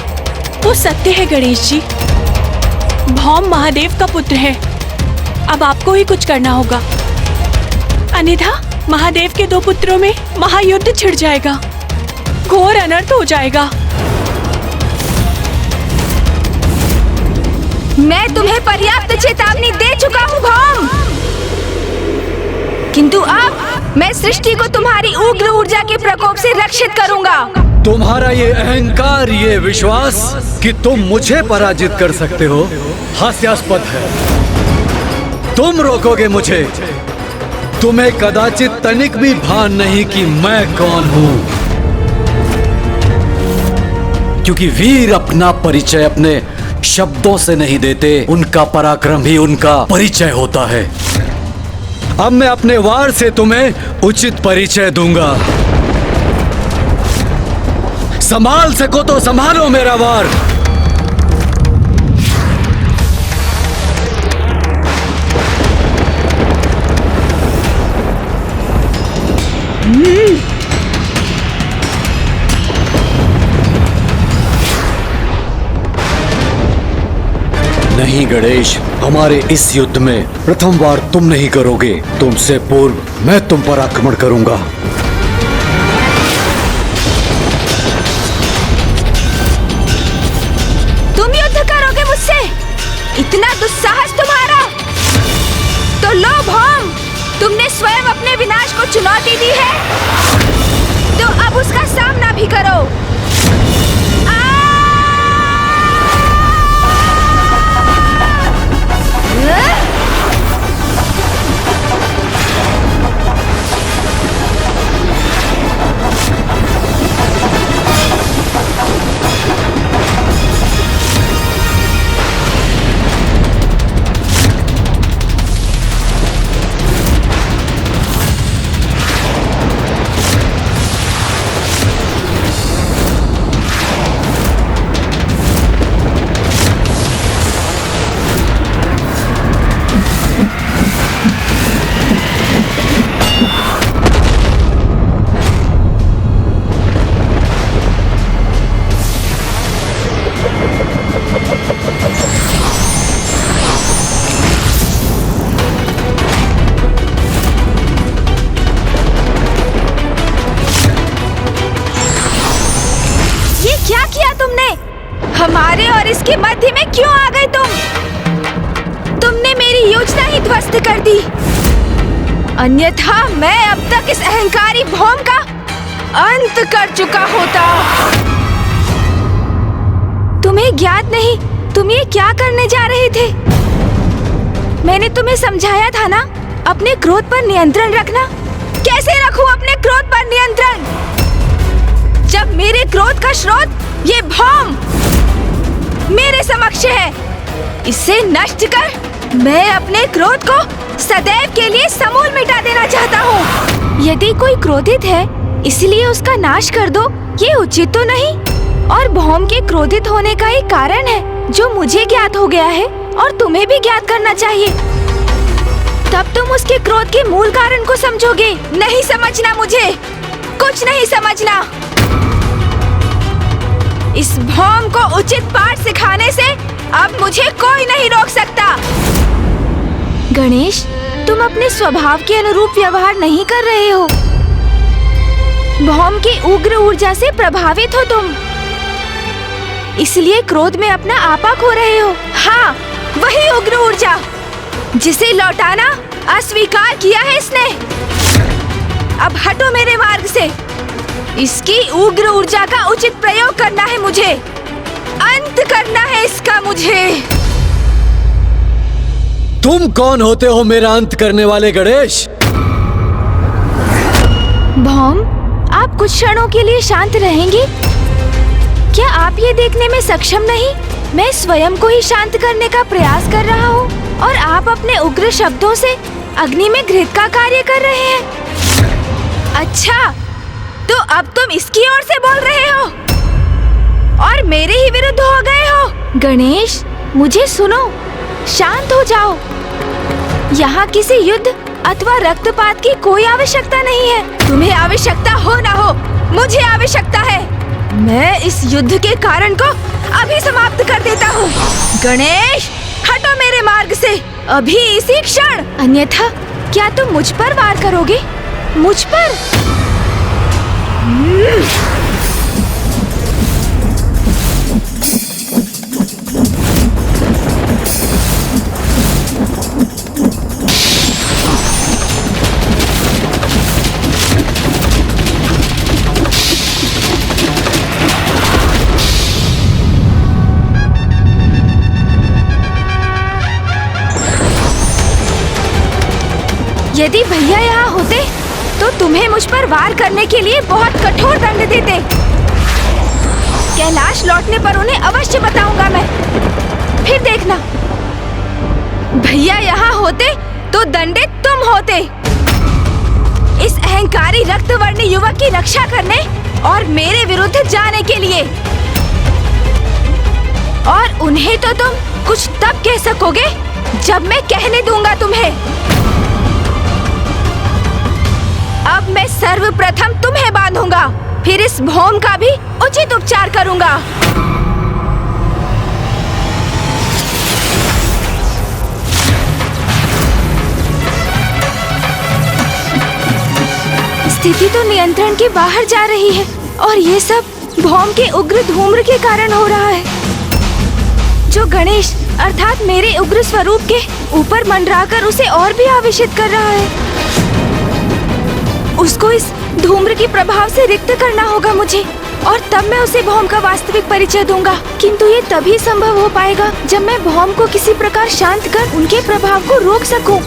वो सत्य है गणेश जी। भौम महादेव का पुत्र है। अब आपको ही कुछ करना होगा, अन्यथा महादेव के 2 पुत्रों में महायुद्ध छिड़ जाएगा, घोर अनर्थ हो जाएगा। मैं तुम्हें पर्याप्त चेतावनी दे चुका हूँ भौम, किंतु अब मैं सृष्टि को तुम्हारी उग्र ऊर्जा के प्रकोप से रक्षित करूंगा। तुम्हारा ये अहंकार, ये विश्वास कि तुम मुझे पराजित कर सकते हो, हास्यास्पद है। तुम रोकोगे मुझे? तुम्हें कदाचित तनिक भी भान नहीं कि मैं कौन हूं, क्योंकि वीर अपना परिचय अपने शब्दों से नहीं देते, उनका पराक्रम ही उनका परिचय होता है। अब मैं अपने वार से तुम्हें उचित परिचय दूंगा। संभाल सको तो संभालो मेरा वार। नहीं गणेश, हमारे इस युद्ध में प्रथम बार तुम नहीं करोगे। तुमसे पूर्व मैं तुम पर आक्रमण करूंगा। तुम युद्ध करोगे मुझसे? इतना दुस्साहस तुम्हारा? तो लो भौम, तुमने स्वयं अपने विनाश को चुनौती दी है, तो अब उसका सामना भी करो। हमारे और इसके मध्य में क्यों आ गए तुमने मेरी योजना ही ध्वस्त कर दी। अन्यथा मैं अब तक इस अहंकारी भौम का अंत कर चुका होता। तुम्हें ज्ञात नहीं तुम ये क्या करने जा रहे थे? मैंने तुम्हें समझाया था ना, अपने क्रोध पर नियंत्रण रखना। कैसे रखूं अपने क्रोध पर नियंत्रण, जब मेरे क्रोध का स्रोत ये भौम मेरे समक्ष है? इसे नष्ट कर मैं अपने क्रोध को सदैव के लिए समूल मिटा देना चाहता हूँ। यदि कोई क्रोधित है इसलिए उसका नाश कर दो, ये उचित तो नहीं। और भौम के क्रोधित होने का एक कारण है जो मुझे ज्ञात हो गया है और तुम्हें भी ज्ञात करना चाहिए, तब तुम उसके क्रोध के मूल कारण को समझोगे। नहीं समझना, मुझे कुछ नहीं समझना। इस भौम को उचित पाठ सिखाने से अब मुझे कोई नहीं रोक सकता। गणेश, तुम अपने स्वभाव के अनुरूप व्यवहार नहीं कर रहे हो। भौम की उग्र ऊर्जा से प्रभावित हो तुम, इसलिए क्रोध में अपना आपा खो रहे हो। हाँ, वही उग्र ऊर्जा जिसे लौटाना अस्वीकार किया है इसने। अब हटो मेरे मार्ग से। इसकी उग्र ऊर्जा का उचित प्रयोग करना है मुझे, अंत करना है इसका मुझे। तुम कौन होते हो मेरा अंत करने वाले गणेश? भौम, कुछ क्षणों के लिए शांत रहेंगे? क्या आप ये देखने में सक्षम नहीं? मैं स्वयं को ही शांत करने का प्रयास कर रहा हूँ और आप अपने उग्र शब्दों से अग्नि में घृत का कार्य कर रहे हैं। अच्छा, तो अब तुम इसकी ओर से बोल रहे हो और मेरे ही विरुद्ध हो गए हो। गणेश, मुझे सुनो, शांत हो जाओ। यहाँ किसी युद्ध अथवा रक्तपात की कोई आवश्यकता नहीं है। तुम्हें आवश्यकता हो ना हो, मुझे आवश्यकता है। मैं इस युद्ध के कारण को अभी समाप्त कर देता हूँ। गणेश, हटो मेरे मार्ग से अभी, इसी क्षण। अन्यथा क्या तुम मुझ पर वार करोगे? मुझ पर? यदि भैया यहाँ होते तो तुम्हें मुझ पर वार करने के लिए बहुत कठोर दंड देते। कैलाश लौटने पर उन्हें अवश्य बताऊंगा मैं। फिर देखना, भैया यहाँ होते तो दंडित तुम होते। इस अहंकारी रक्तवर्णी युवक की रक्षा करने और मेरे विरुद्ध जाने के लिए। और उन्हें तो तुम कुछ तब कह सकोगे जब मैं कहने दूंगा तुम्हें। अब मैं सर्वप्रथम तुम्हें बांधूंगा, फिर इस भौम का भी उचित उपचार करूंगा। स्थिति तो नियंत्रण के बाहर जा रही है और ये सब भौम के उग्र धूम्र के कारण हो रहा है, जो गणेश अर्थात मेरे उग्र स्वरूप के ऊपर मंडराकर उसे और भी आवेशित कर रहा है। उसको इस धूम्र के प्रभाव से रिक्त करना होगा मुझे, और तब मैं उसे भौम का वास्तविक परिचय दूंगा। किंतु ये तभी संभव हो पाएगा जब मैं भौम को किसी प्रकार शांत कर उनके प्रभाव को रोक सकूं।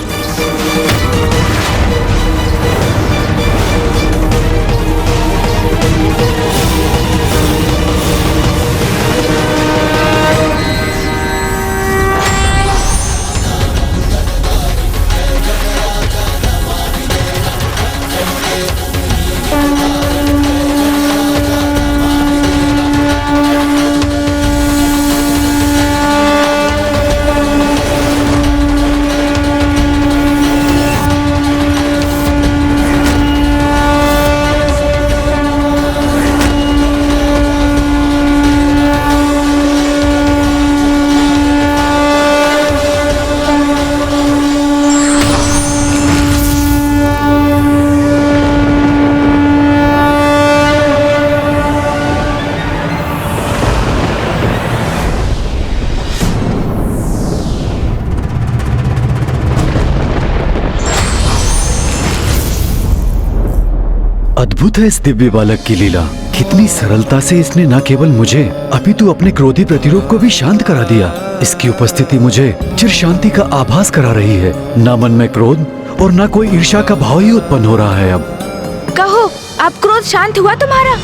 अद्भुत है इस दिव्य बालक की लीला। कितनी सरलता से इसने न केवल मुझे अपितु अपने क्रोधी प्रतिरूप को भी शांत करा दिया। इसकी उपस्थिति मुझे चिर शांति का आभास करा रही है। न मन में क्रोध और न कोई ईर्ष्या का भाव ही उत्पन्न हो रहा है। अब कहो, अब क्रोध शांत हुआ तुम्हारा?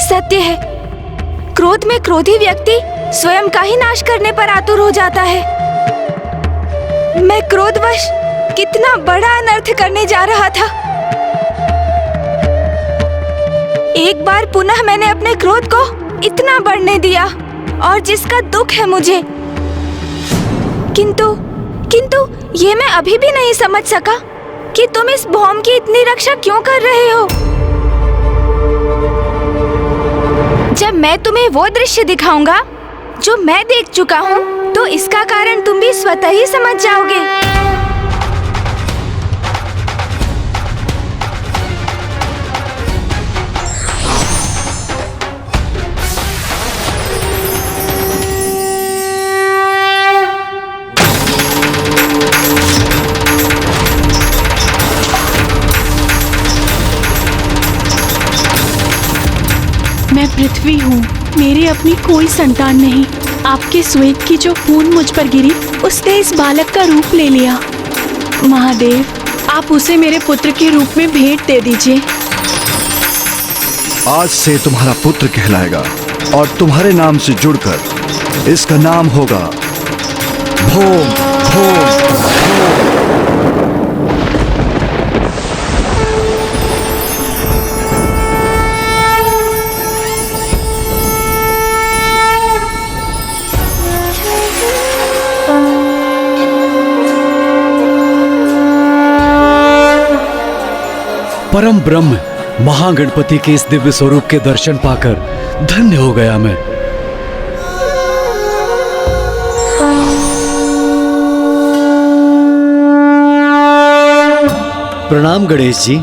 सत्य है, क्रोध में क्रोधी व्यक्ति स्वयं का ही नाश करने पर आतुर हो जाता है। मैं क्रोधवश कितना बड़ा अनर्थ करने जा रहा था। एक बार पुनः मैंने अपने क्रोध को इतना बढ़ने दिया, और जिसका दुख है मुझे। किंतु ये मैं अभी भी नहीं समझ सका कि तुम इस भौम की इतनी रक्षा क्यों कर रहे हो। जब मैं तुम्हें वो दृश्य दिखाऊंगा जो मैं देख चुका हूँ, तो इसका कारण तुम भी स्वतः ही समझ जाओगे। मैं पृथ्वी हूँ, मेरी अपनी कोई संतान नहीं। आपके श्वेत की जो खून मुझ पर गिरी, उसने इस बालक का रूप ले लिया। महादेव, आप उसे मेरे पुत्र के रूप में भेंट दे दीजिए। आज से तुम्हारा पुत्र कहलाएगा और तुम्हारे नाम से जुड़कर इसका नाम होगा भोम भोम। परम ब्रह्म महागणपति के इस दिव्य स्वरूप के दर्शन पाकर धन्य हो गया मैं। प्रणाम गणेश जी।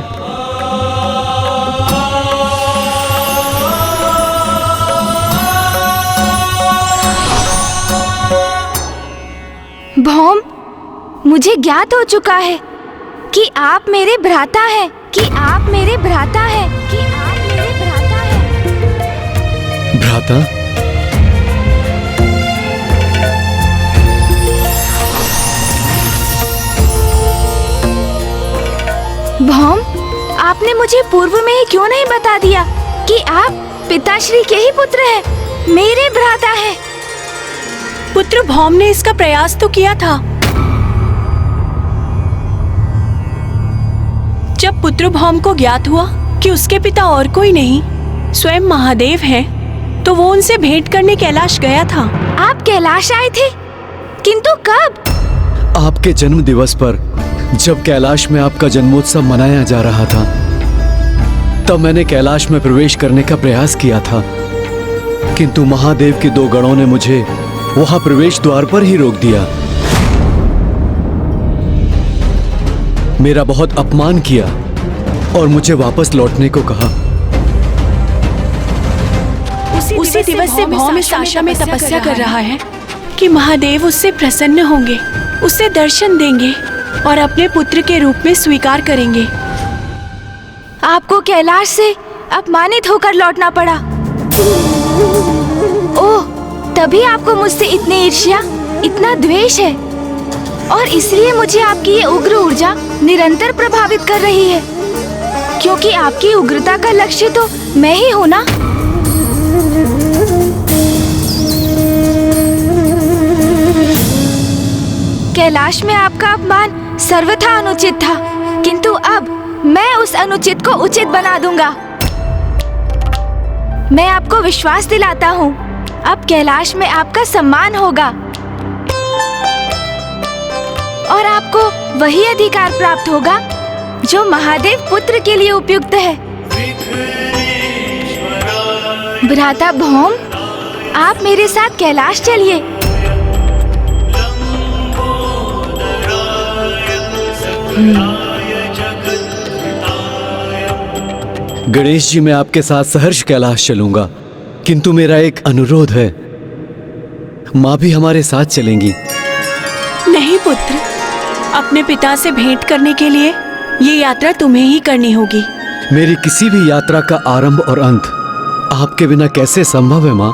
भौम, मुझे ज्ञात हो चुका है कि आप मेरे भ्राता हैं, कि आप मेरे भ्राता हैं, कि आप मेरे भ्राता हैं। भ्राता? भौम, आपने मुझे पूर्व में ही क्यों नहीं बता दिया कि आप पिताश्री के ही पुत्र हैं, मेरे भ्राता हैं। पुत्र भौम ने इसका प्रयास तो किया था। जब पुत्र भौम को ज्ञात हुआ कि उसके पिता और कोई नहीं स्वयं महादेव हैं, तो वो उनसे भेंट करने कैलाश गया था। आप कैलाश आए थे? किंतु कब? आपके जन्म दिवस पर जब कैलाश में आपका जन्मोत्सव मनाया जा रहा था, तब मैंने कैलाश में प्रवेश करने का प्रयास किया था, किंतु महादेव के 2 गणों ने मुझे वहां प्रवेश द्वार पर ही रोक दिया। मेरा बहुत अपमान किया और मुझे वापस लौटने को कहा। उसी दिवस से भौम इस आशा में तपस्या कर रहा है कि महादेव उससे प्रसन्न होंगे, उसे दर्शन देंगे और अपने पुत्र के रूप में स्वीकार करेंगे। आपको कैलाश से अपमानित होकर लौटना पड़ा। ओह, तभी आपको मुझसे इतनी ईर्ष्या, इतना द्वेष है, और इसलिए मुझे आपकी ये उग्र ऊर्जा निरंतर प्रभावित कर रही है, क्योंकि आपकी उग्रता का लक्ष्य तो मैं ही हूँ ना। कैलाश में आपका अपमान सर्वथा अनुचित था, किंतु अब मैं उस अनुचित को उचित बना दूंगा। मैं आपको विश्वास दिलाता हूँ, अब कैलाश में आपका सम्मान होगा और आपको वही अधिकार प्राप्त होगा जो महादेव पुत्र के लिए उपयुक्त है। भ्राता भौम, आप मेरे साथ कैलाश चलिए। गणेश जी, मैं आपके साथ सहर्ष कैलाश चलूंगा, किंतु मेरा एक अनुरोध है। माँ भी हमारे साथ चलेंगी। नहीं पुत्र, अपने पिता से भेंट करने के लिए ये यात्रा तुम्हें ही करनी होगी। मेरी किसी भी यात्रा का आरंभ और अंत आपके बिना कैसे संभव है माँ?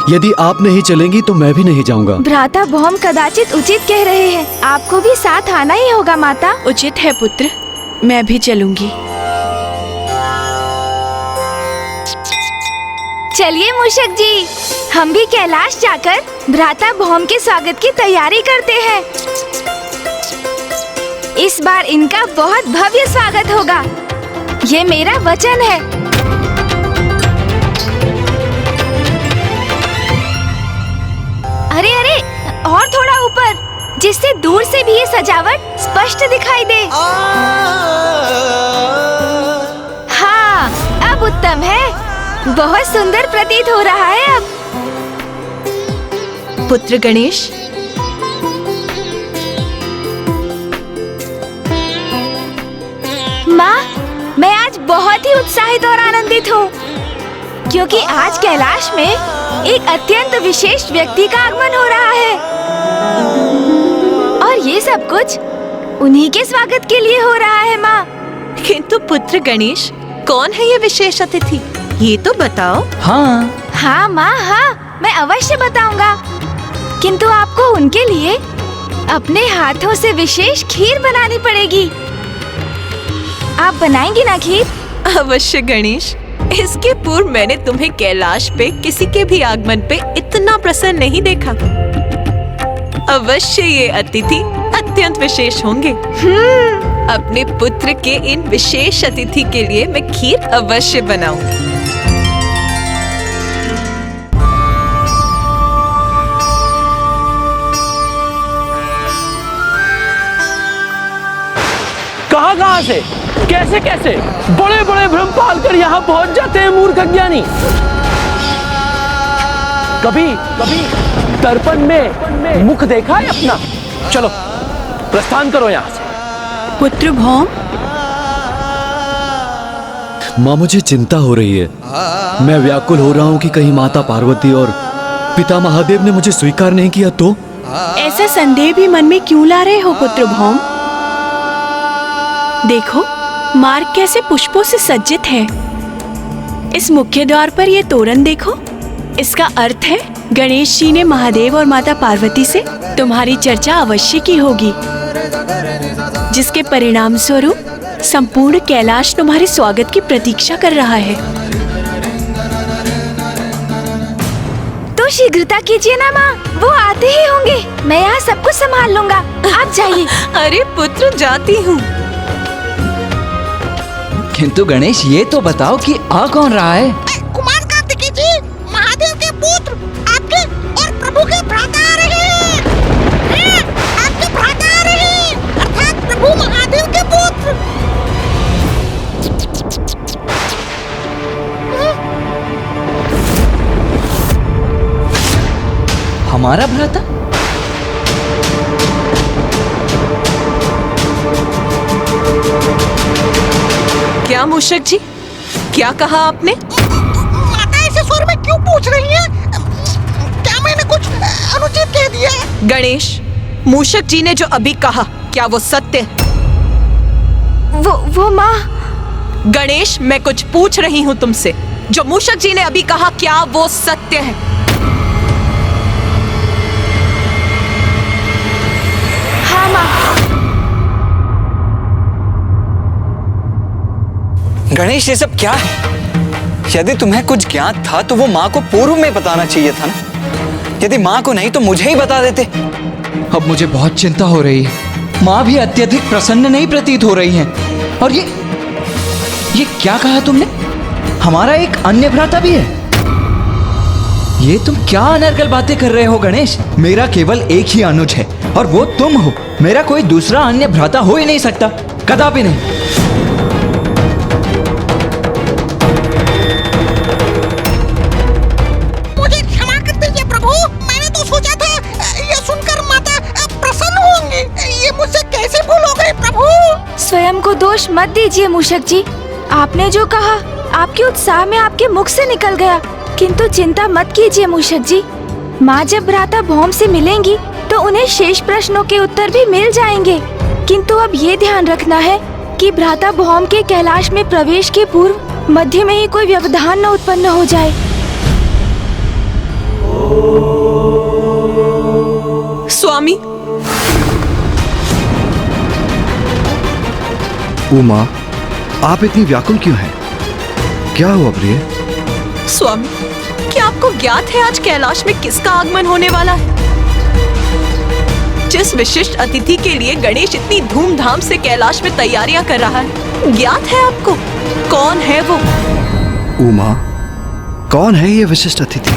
यदि आप नहीं चलेंगी तो मैं भी नहीं जाऊंगा। भ्राता भौम कदाचित उचित कह रहे हैं, आपको भी साथ आना ही होगा माता। उचित है पुत्र, मैं भी चलूंगी। चलिए मूषक जी, हम भी कैलाश जाकर भ्राता भौम के स्वागत की तैयारी करते हैं। इस बार इनका बहुत भव्य स्वागत होगा, ये मेरा वचन है। अरे अरे, और थोड़ा ऊपर, जिससे दूर से भी ये सजावट स्पष्ट दिखाई दे। हाँ, अब उत्तम है, बहुत सुंदर प्रतीत हो रहा है अब। पुत्र गणेश, माँ, मैं आज बहुत ही उत्साहित और आनंदित हूँ, क्योंकि आज कैलाश में एक अत्यंत विशेष व्यक्ति का आगमन हो रहा है, और ये सब कुछ उन्हीं के स्वागत के लिए हो रहा है माँ। किंतु पुत्र गणेश, कौन है ये विशेष अतिथि, ये तो बताओ। हाँ माँ, हाँ, मैं अवश्य बताऊंगा, किंतु आपको उनके लिए अपने हाथों से विशेष खीर बनानी पड़ेगी। आप बनाएंगी ना खीर? अवश्य गणेश। इसके पूर्व मैंने तुम्हें कैलाश पे किसी के भी आगमन पे इतना प्रसन्न नहीं देखा। अवश्य ये अतिथि अत्यंत विशेष होंगे। अपने पुत्र के इन विशेष अतिथि के लिए मैं खीर अवश्य बनाऊंगी। कहाँ से, कैसे कैसे बड़े बड़े भ्रम पालकर यहाँ पहुंच जाते हैं मूर्ख अज्ञानी। कभी कभी दर्पण में मुख देखा है अपना? चलो प्रस्थान करो यहाँ से। पुत्र भौम, माँ मुझे चिंता हो रही है। मैं व्याकुल हो रहा हूँ कि कहीं माता पार्वती और पिता महादेव ने मुझे स्वीकार नहीं किया तो? ऐसा संदेह भी मन में क्यों ला रहे हो पुत्र भौम? देखो मार्ग कैसे पुष्पों से सज्जित है। इस मुख्य द्वार पर ये तोरण देखो। इसका अर्थ है गणेश जी ने महादेव और माता पार्वती से तुम्हारी चर्चा अवश्य की होगी, जिसके परिणाम स्वरूप संपूर्ण कैलाश तुम्हारे स्वागत की प्रतीक्षा कर रहा है। तो शीघ्रता कीजिए ना माँ, वो आते ही होंगे। मैं यहाँ सब कुछ संभाल लूंगा, आप जाइए। अरे पुत्र, जाती हूँ। किंतु गणेश, ये तो बताओ कि आ कौन रहा है? कुमार कार्तिकेय जी, महादेव के पुत्र, आपके और प्रभु के भ्राता आ रहे हैं। आपके भ्राता आ रहे हैं, अर्थात प्रभु महादेव के पुत्र। हमारा भ्राता? क्या मूषक जी, क्या कहा आपने? माता ऐसे स्वर में क्यों पूछ रही हैं? क्या मैंने कुछ अनुचित कह दिया? गणेश, मूषक जी ने जो अभी कहा, क्या वो सत्य है? वो माँ। गणेश, मैं कुछ पूछ रही हूँ तुमसे। जो मूषक जी ने अभी कहा, क्या वो सत्य है? हाँ माँ। गणेश, ये सब क्या है? यदि तुम्हें कुछ ज्ञात था तो वो माँ को पूर्व में बताना चाहिए था ना। यदि माँ को नहीं तो मुझे ही बता देते। अब मुझे बहुत चिंता हो रही है। माँ भी अत्यधिक प्रसन्न नहीं प्रतीत हो रही हैं। और ये क्या कहा तुमने? हमारा एक अन्य भ्राता भी है? ये तुम क्या अनर्गल बातें कर रहे हो गणेश? मेरा केवल एक ही अनुज है और वो तुम हो। मेरा कोई दूसरा अन्य भ्राता हो ही नहीं सकता, कदापि नहीं। मुझे क्षमा कर दीजिए प्रभु, मैंने तो सोचा था ये सुनकर माता प्रसन्न होंगी। ये मुझसे कैसे भूल हो गई प्रभु? स्वयं को दोष मत दीजिए मूषक जी। आपने जो कहा आपके उत्साह में आपके मुख से निकल गया। किंतु चिंता मत कीजिए मूषक जी। माँ जब भ्राता भौम से मिलेंगी तो उन्हें शेष प्रश्नों के उत्तर भी मिल जाएंगे। किंतु अब ये ध्यान रखना है कि भ्राता भौम के कैलाश में प्रवेश के पूर्व मध्य में ही कोई व्यवधान न उत्पन्न हो जाए। स्वामी। उमा, आप इतनी व्याकुल क्यों हैं? क्या हुआ प्रिय? स्वामी, क्या आपको ज्ञात है आज कैलाश में किसका आगमन होने वाला है? जिस विशिष्ट अतिथि के लिए गणेश इतनी धूमधाम से कैलाश में तैयारियां कर रहा है, ज्ञात है आपको? कौन है वो? उमा, कौन है ये विशिष्ट अतिथि?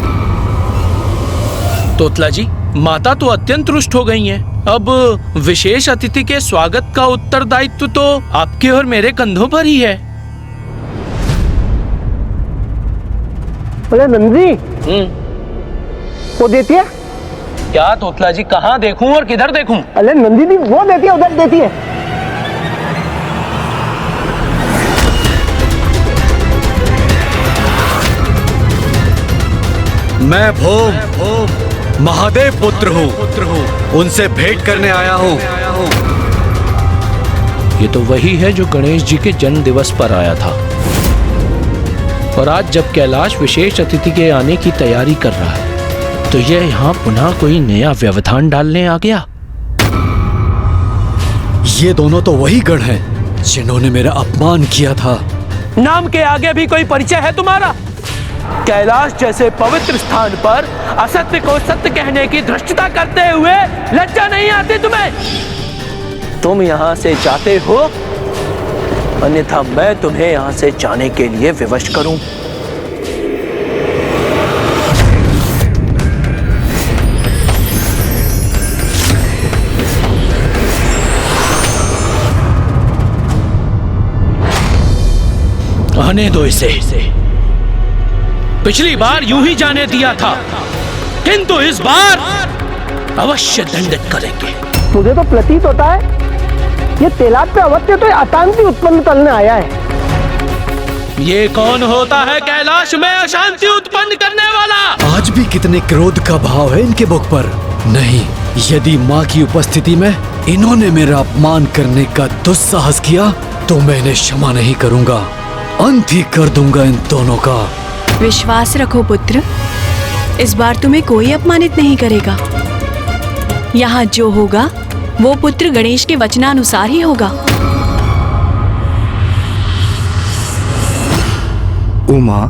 तोतला जी, माता तो अत्यंत रुष्ट हो गई हैं। अब विशेष अतिथि के स्वागत का उत्तरदायित्व तो आपके और मेरे कंधों पर ही है। अरे नंदी, वो देती है क्या? तोतला जी, कहाँ देखूं और किधर देखूं? अरे नंदी दी वो देती है, उधर देती है। मैं भौम महादेव पुत्र हूँ, उनसे भेंट करने आया हूँ। ये तो वही है जो गणेश जी के जन्म दिवस पर आया था। और आज जब कैलाश विशेष अतिथि के आने की तैयारी कर रहा है तो यह यहाँ पुनः कोई नया व्यवधान डालने आ गया। ये दोनों तो वही गण हैं जिन्होंने मेरा अपमान किया था। नाम के आगे भी कोई परिचय है तुम्हारा? कैलाश जैसे पवित्र स्थान पर असत्य को सत्य कहने की धृष्टता करते हुए लज्जा नहीं आती तुम्हें? तुम यहाँ से जाते हो, अन्यथा मैं तुम्हें यहाँ से जाने के लिए विवश करूं। आने दो इसे। पिछली बार यूं ही जाने दिया था, किंतु इस बार अवश्य दंडित करेंगे। मुझे तो प्रतीत होता है ये तेलाब पे अवत्य तो अशांति उत्पन्न करने आया है। ये कौन होता है कैलाश में अशांति उत्पन्न करने वाला? आज भी कितने क्रोध का भाव है इनके मुख पर। नहीं, यदि माँ की उपस्थिति में इन्होंने मेरा अपमान करने का दुस्साहस किया तो मैं इन्हें क्षमा नहीं करूंगा। अंत ही कर दूंगा इन दोनों का। विश्वास रखो पुत्र, इस बार तुम्हें कोई अपमानित नहीं करेगा। यहाँ जो होगा वो पुत्र गणेश के वचनानुसार ही होगा। उमा,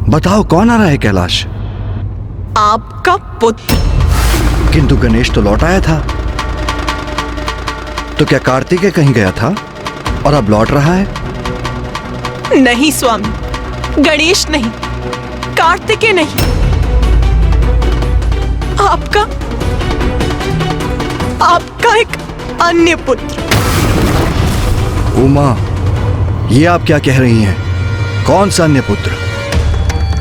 बताओ कौन आ रहा है कैलाश? आपका पुत्र। किंतु गणेश तो लौट आया था। तो क्या कार्तिकेय कहीं गया था और अब लौट रहा है? नहीं स्वामी, गणेश नहीं, कार्तिकेय नहीं, आपका एक अन्य पुत्र। उमा, ये आप क्या कह रही हैं? कौन सा अन्य पुत्र?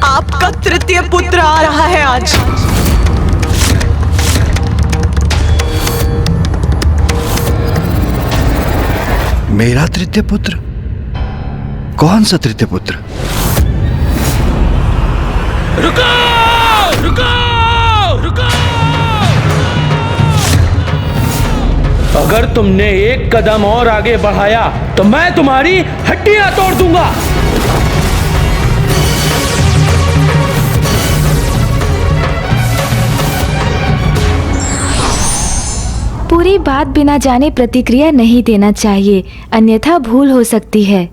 आपका तृतीय पुत्र आ रहा है आज। मेरा तृतीय पुत्र? कौन सा तृतीय पुत्र? रुको! रुको! रुको! अगर तुमने एक कदम और आगे बढ़ाया तो मैं तुम्हारी हड्डियां तोड़ दूंगा। पूरी बात बिना जाने प्रतिक्रिया नहीं देना चाहिए, अन्यथा भूल हो सकती है।